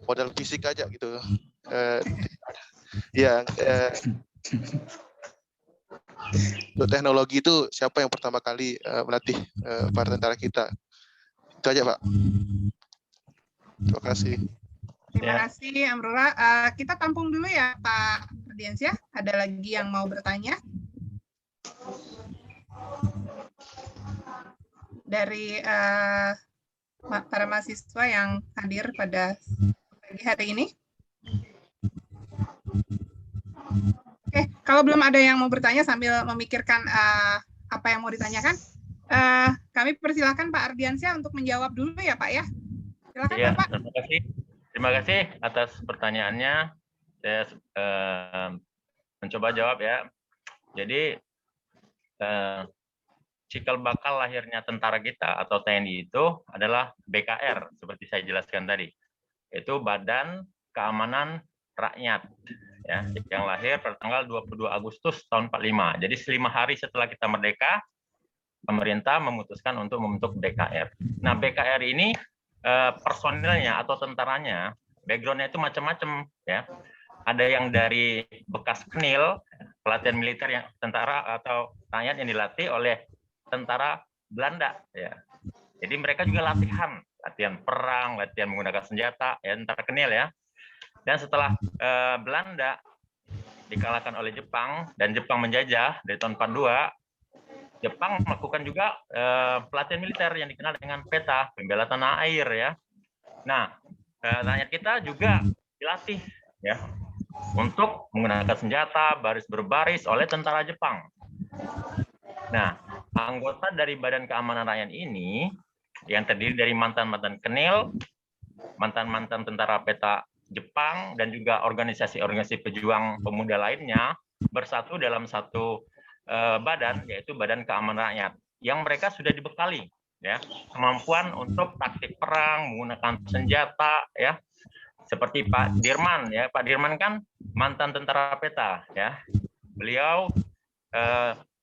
modal fisik aja gitu. Untuk teknologi itu siapa yang pertama kali melatih para tentara kita? Itu aja Pak. Terima kasih. Terima kasih Amrullah. Kita tampung dulu ya Pak Ardiansyah. Ada lagi yang mau bertanya? Dari para mahasiswa yang hadir pada pagi hari ini. Oke, kalau belum ada yang mau bertanya sambil memikirkan apa yang mau ditanyakan, kami persilakan Pak Ardiansyah untuk menjawab dulu ya Pak ya. Silakan Ya, Pak. terima kasih. Terima kasih atas pertanyaannya. Saya mencoba jawab ya. Jadi cikal bakal lahirnya tentara kita atau TNI itu adalah BKR seperti saya jelaskan tadi. Itu Badan Keamanan Rakyat ya, yang lahir pada tanggal 22 Agustus tahun 45. Jadi 5 hari setelah kita merdeka, pemerintah memutuskan untuk membentuk BKR. Nah, BKR ini personilnya atau tentaranya, background-nya itu macam-macam ya. Ada yang dari bekas Kenil, pelatihan militer yang tentara atau rakyat yang dilatih oleh tentara Belanda ya. Jadi mereka juga latihan perang, latihan menggunakan senjata ya, tentara Kenil ya. Dan setelah Belanda dikalahkan oleh Jepang dan Jepang menjajah dari tahun 42, Jepang melakukan juga pelatihan militer yang dikenal dengan PETA, pembela tanah air ya. Nah, rakyat kita juga dilatih ya untuk menggunakan senjata baris berbaris oleh tentara Jepang. Nah, anggota dari Badan Keamanan Rakyat ini yang terdiri dari mantan-mantan Kenil, mantan-mantan tentara PETA Jepang, dan juga organisasi-organisasi pejuang pemuda lainnya bersatu dalam satu badan, yaitu Badan Keamanan Rakyat, yang mereka sudah dibekali ya kemampuan untuk taktik perang, menggunakan senjata ya, seperti Pak Dirman ya. Pak Dirman kan mantan tentara PETA ya. Beliau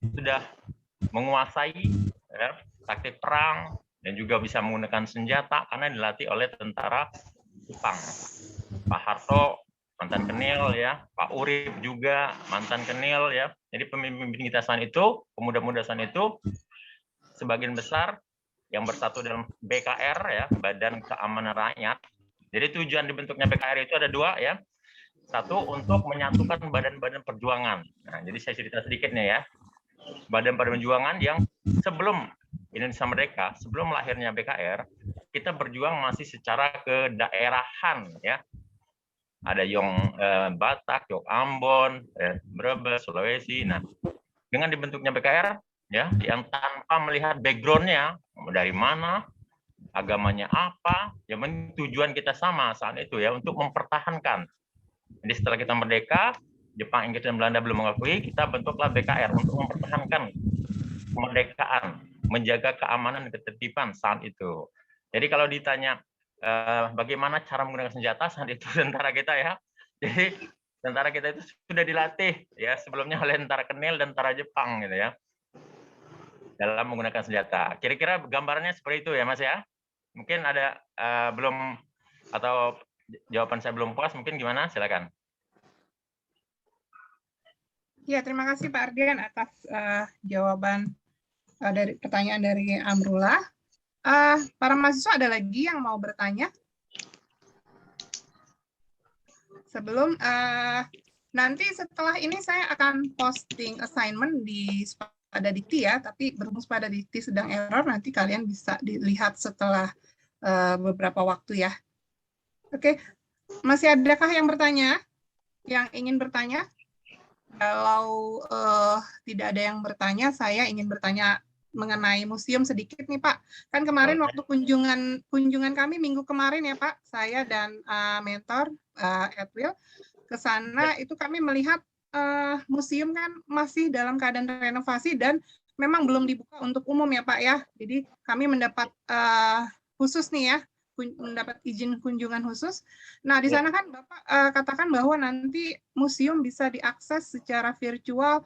sudah menguasai ya, taktik perang dan juga bisa menggunakan senjata karena dilatih oleh tentara Jepang. Pak Harto mantan Kenil ya, Pak Urip juga mantan Kenil ya. Jadi pemimpin kita saat itu, pemuda-pemuda saat itu sebagian besar yang bersatu dalam BKR ya, Badan Keamanan Rakyat. Jadi tujuan dibentuknya BKR itu ada 2 ya. Satu, untuk menyatukan badan-badan perjuangan. Nah, jadi saya cerita sedikit nih ya. Badan-badan perjuangan yang sebelum Indonesia merdeka, sebelum lahirnya BKR, kita berjuang masih secara kedaerahan ya. Ada Yong Batak, Yong Ambon, Brebes, Sulawesi. Nah, dengan dibentuknya BKR ya, yang tanpa melihat background-nya dari mana, agamanya apa, yang penting tujuan kita sama saat itu ya, untuk mempertahankan. Jadi setelah kita merdeka, Jepang, Inggris, dan Belanda belum mengakui, kita bentuklah BKR untuk mempertahankan kemerdekaan, menjaga keamanan dan ketertiban saat itu. Jadi kalau ditanya bagaimana cara menggunakan senjata saat itu tentara kita ya, jadi tentara kita itu sudah dilatih ya sebelumnya oleh tentara Kenil dan tentara Jepang gitu ya dalam menggunakan senjata. Kira-kira gambarannya seperti itu ya Mas ya. Mungkin ada belum atau jawaban saya belum puas, mungkin gimana? Silakan. Ya, terima kasih Pak Ardian atas jawaban dari pertanyaan dari Amrullah. Para mahasiswa ada lagi yang mau bertanya? Sebelum nanti setelah ini saya akan posting assignment di Spada Dikti ya, tapi berhubung Spada Dikti sedang error, nanti kalian bisa dilihat setelah beberapa waktu ya. Oke, masih adakah yang bertanya? Yang ingin bertanya? Kalau tidak ada yang bertanya, saya ingin bertanya mengenai museum sedikit nih Pak. Kan kemarin waktu kunjungan kami minggu kemarin ya Pak, saya dan mentor Edwil ke sana, itu kami melihat museum kan masih dalam keadaan renovasi dan memang belum dibuka untuk umum ya Pak ya. Jadi kami mendapat khusus nih ya, mendapat izin kunjungan khusus. Nah, di sana kan Bapak katakan bahwa nanti museum bisa diakses secara virtual,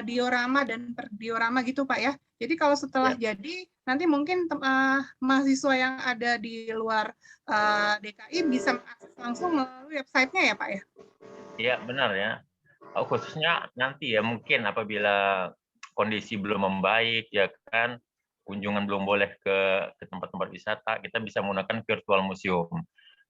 diorama dan per diorama gitu Pak ya. Jadi kalau setelah jadi, nanti mungkin mahasiswa yang ada di luar DKI bisa mengakses langsung melalui website-nya ya Pak ya? Iya, benar ya. Khususnya nanti ya, mungkin apabila kondisi belum membaik, ya kan, kunjungan belum boleh ke tempat-tempat wisata, kita bisa menggunakan virtual museum.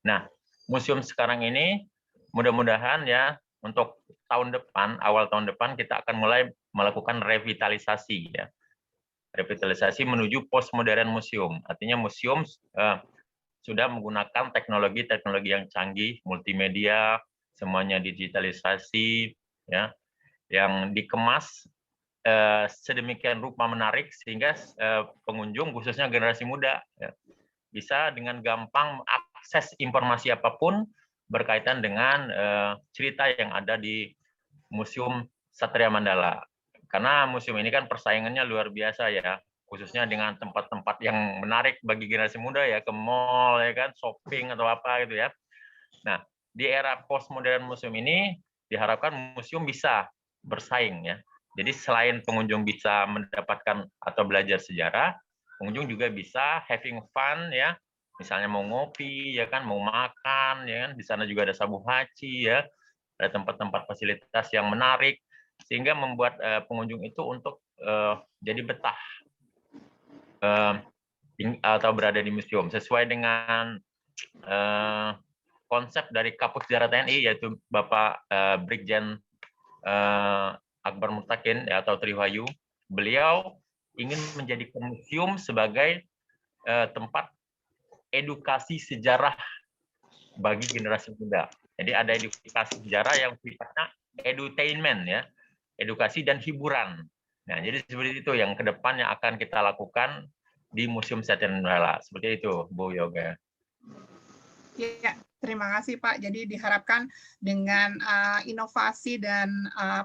Nah, museum sekarang ini mudah-mudahan ya untuk tahun depan, awal tahun depan kita akan mulai melakukan revitalisasi ya. Revitalisasi menuju postmodern museum. Artinya museum sudah menggunakan teknologi-teknologi yang canggih, multimedia, semuanya digitalisasi ya, yang dikemas sedemikian rupa menarik sehingga pengunjung khususnya generasi muda ya, bisa dengan gampang akses informasi apapun berkaitan dengan cerita yang ada di Museum Satria Mandala. Karena museum ini kan persaingannya luar biasa ya, khususnya dengan tempat-tempat yang menarik bagi generasi muda ya, ke mall ya kan, shopping atau apa gitu ya. Nah, di era postmodern museum ini diharapkan museum bisa bersaing ya. Jadi selain pengunjung bisa mendapatkan atau belajar sejarah, pengunjung juga bisa having fun ya. Misalnya mau ngopi ya kan, mau makan ya kan, di sana juga ada Sabu Haci ya. Ada tempat-tempat fasilitas yang menarik sehingga membuat pengunjung itu untuk jadi betah atau berada di museum sesuai dengan konsep dari Kapus Sejarah TNI, yaitu Bapak Brigjen Akbar Mutakin ya, atau Triwahyu. Beliau ingin menjadikan museum sebagai tempat edukasi sejarah bagi generasi muda. Jadi ada edukasi sejarah yang sifatnya edutainment ya, edukasi dan hiburan. Nah, jadi seperti itu yang kedepannya akan kita lakukan di Museum Satria Mandala. Seperti itu, Bu Yoga. Ya, terima kasih Pak. Jadi diharapkan dengan inovasi dan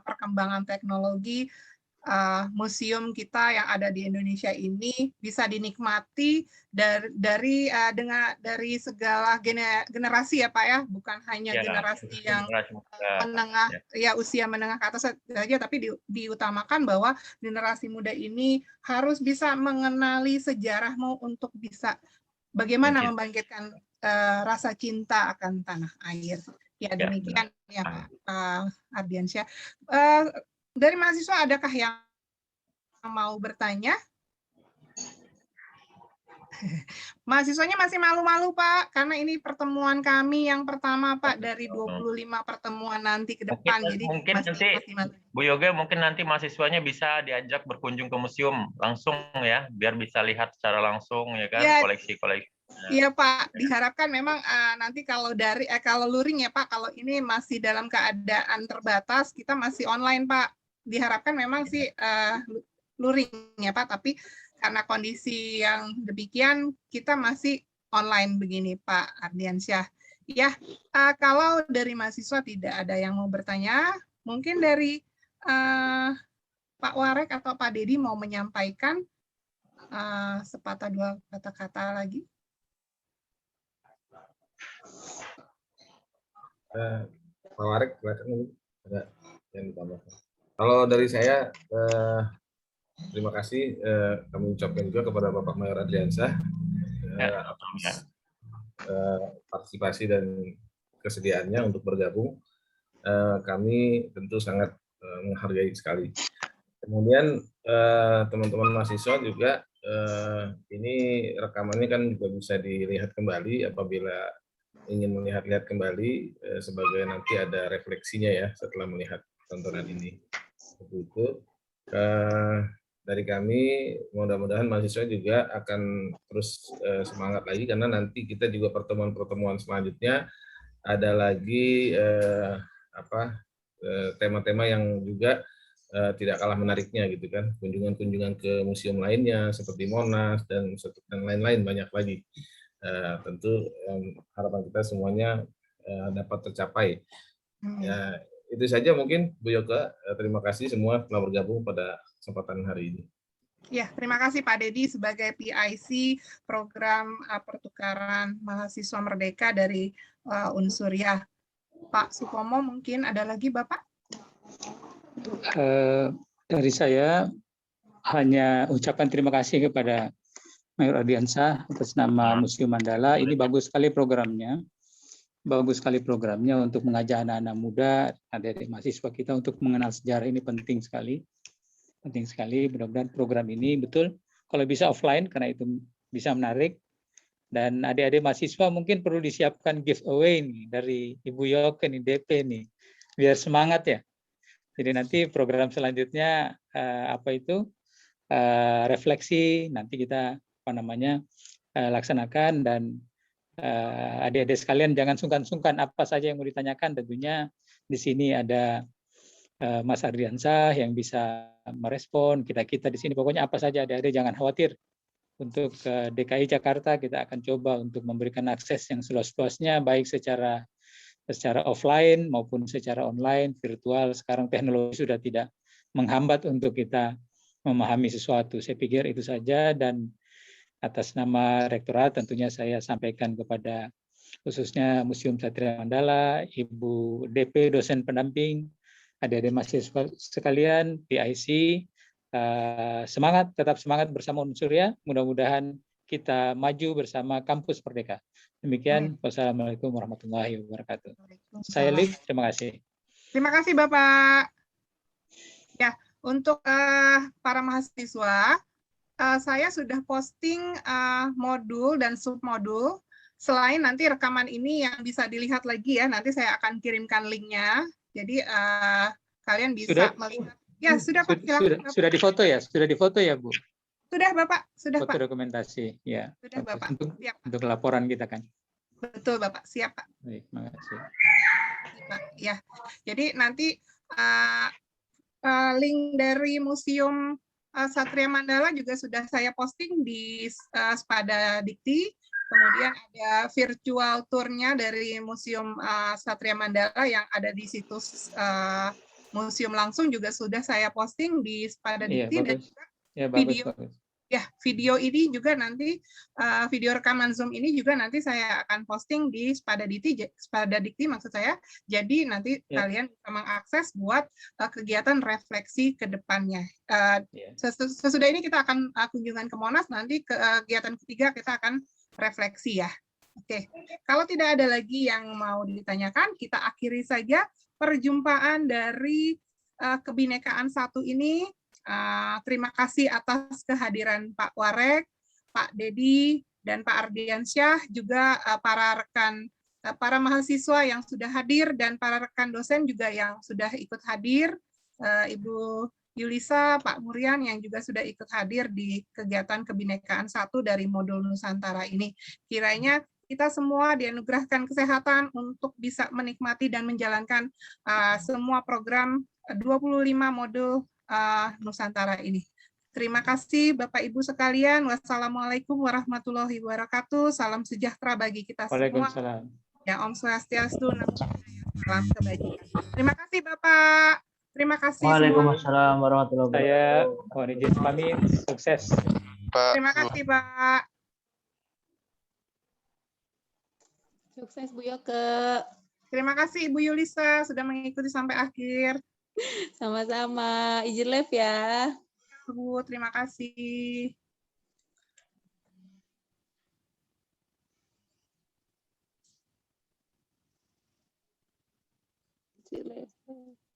perkembangan teknologi, museum kita yang ada di Indonesia ini bisa dinikmati dari segala generasi ya Pak ya, bukan hanya generasi yang menengah ya, usia menengah ke atas saja, tapi diutamakan bahwa generasi muda ini harus bisa mengenali sejarah untuk bisa bagaimana membangkitkan rasa cinta akan tanah air. Ya, demikian ya Pak Ardiansyah. Dari mahasiswa adakah yang mau bertanya? Mahasiswanya masih malu-malu Pak, karena ini pertemuan kami yang pertama Pak dari 25 pertemuan nanti ke depan. Mungkin nanti Bu Yoga, mungkin nanti mahasiswanya bisa diajak berkunjung ke museum langsung ya, biar bisa lihat secara langsung ya kan, koleksi-koleksi. Iya Pak, diharapkan memang nanti kalau kalau luring ya Pak, kalau ini masih dalam keadaan terbatas, kita masih online Pak. Diharapkan memang sih luring ya Pak, tapi karena kondisi yang demikian, kita masih online begini Pak Ardiansyah. Ya, kalau dari mahasiswa tidak ada yang mau bertanya, mungkin dari Pak Warek atau Pak Dedi mau menyampaikan sepatah dua kata-kata lagi. Pak Warek, ada yang ditambahkan. Kalau dari saya, terima kasih kami ucapkan juga kepada Bapak Mayor Ardiansyah atas partisipasi dan kesediaannya untuk bergabung. Kami tentu sangat menghargai sekali. Kemudian teman-teman mahasiswa juga ini rekamannya kan juga bisa dilihat kembali apabila ingin melihat-lihat kembali sebagai nanti ada refleksinya ya setelah melihat tontonan ini. Seperti itu. Dari kami mudah-mudahan mahasiswa juga akan terus semangat lagi karena nanti kita juga pertemuan-pertemuan selanjutnya ada lagi tema-tema yang juga tidak kalah menariknya gitu kan, kunjungan-kunjungan ke museum lainnya seperti Monas dan lain-lain banyak lagi. Tentu harapan kita semuanya dapat tercapai. Ya, itu saja mungkin Bu Yoga. Terima kasih semua telah bergabung pada kesempatan hari ini. Ya, terima kasih Pak Dedi sebagai PIC program pertukaran mahasiswa merdeka dari Unsuriah. Pak Supomo mungkin ada lagi Bapak? Dari saya hanya ucapan terima kasih kepada Mayor Ardiansyah atas nama Museum Mandala. Ini bagus sekali programnya. Bagus sekali programnya untuk mengajak anak-anak muda, adik-adik mahasiswa kita untuk mengenal sejarah. Ini penting sekali. Penting sekali. Mudah-mudahan program ini betul kalau bisa offline karena itu bisa menarik. Dan adik-adik mahasiswa mungkin perlu disiapkan giveaway nih dari Ibu Yoke nih, DP nih. Biar semangat ya. Jadi nanti program selanjutnya refleksi nanti kita laksanakan, dan adik-adik sekalian jangan sungkan-sungkan apa saja yang mau ditanyakan. Tentunya di sini ada Mas Ardiansyah yang bisa merespon kita di sini. Pokoknya apa saja adik-adik jangan khawatir. Untuk DKI Jakarta kita akan coba untuk memberikan akses yang seluas-luasnya baik secara offline maupun secara online, virtual. Sekarang teknologi sudah tidak menghambat untuk kita memahami sesuatu. Saya pikir itu saja, dan atas nama Rektorat tentunya saya sampaikan kepada khususnya Museum Satria Mandala, Ibu DP, dosen pendamping, adik-adik mahasiswa sekalian, PIC, semangat, tetap semangat bersama Unsuriah. Mudah-mudahan kita maju bersama Kampus Merdeka. Demikian, wassalamualaikum warahmatullahi wabarakatuh. Saya Liv, terima kasih. Terima kasih Bapak. Ya, untuk para mahasiswa, saya sudah posting modul dan submodul. Selain nanti rekaman ini yang bisa dilihat lagi ya, nanti saya akan kirimkan linknya. Jadi kalian bisa melihat. Ya, sudah Pak. Sudah difoto ya? Sudah difoto ya, Bu? Sudah Bapak, sudah foto Pak. Dokumentasi, ya. Sudah Bapak. Untuk laporan kita kan. Betul Bapak, siap Pak. Baik, terima kasih. Ya, jadi nanti link dari Museum Satria Mandala juga sudah saya posting di Spada Dikti. Kemudian ada virtual tour-nya dari Museum Satria Mandala yang ada di situs museum langsung juga sudah saya posting di Spada Dikti. Dan juga video. Ya, video ini juga nanti video rekaman Zoom ini juga nanti saya akan posting di Spada Dikti maksud saya. Jadi nanti kalian bisa mengakses buat kegiatan refleksi ke depannya. Sesudah ini kita akan kunjungan ke Monas, nanti kegiatan ketiga kita akan refleksi ya. Oke. Kalau tidak ada lagi yang mau ditanyakan, kita akhiri saja perjumpaan dari Kebinekaan 1 ini. Terima kasih atas kehadiran Pak Warek, Pak Dedi, dan Pak Ardiansyah, juga para mahasiswa yang sudah hadir, dan para rekan dosen juga yang sudah ikut hadir, Ibu Yulisa, Pak Murian yang juga sudah ikut hadir di kegiatan Kebinekaan 1 dari modul Nusantara ini. Kiranya kita semua dianugerahkan kesehatan untuk bisa menikmati dan menjalankan semua program 25 modul Nusantara ini. Terima kasih Bapak Ibu sekalian. Wassalamualaikum warahmatullahi wabarakatuh. Salam sejahtera bagi kita semua. Waalaikumsalam. Ya, Om Swastiastu, salam kebajikan. Terima kasih Bapak. Terima kasih Waalaikumsalam warahmatullahi wabarakatuh. Saya mohon izin pamit. Sukses. Pak. Terima kasih Pak. Sukses Bu Yoke. Terima kasih Ibu Yulisa sudah mengikuti sampai akhir. Sama-sama. Izin live ya. Bu, terima kasih. Izin live.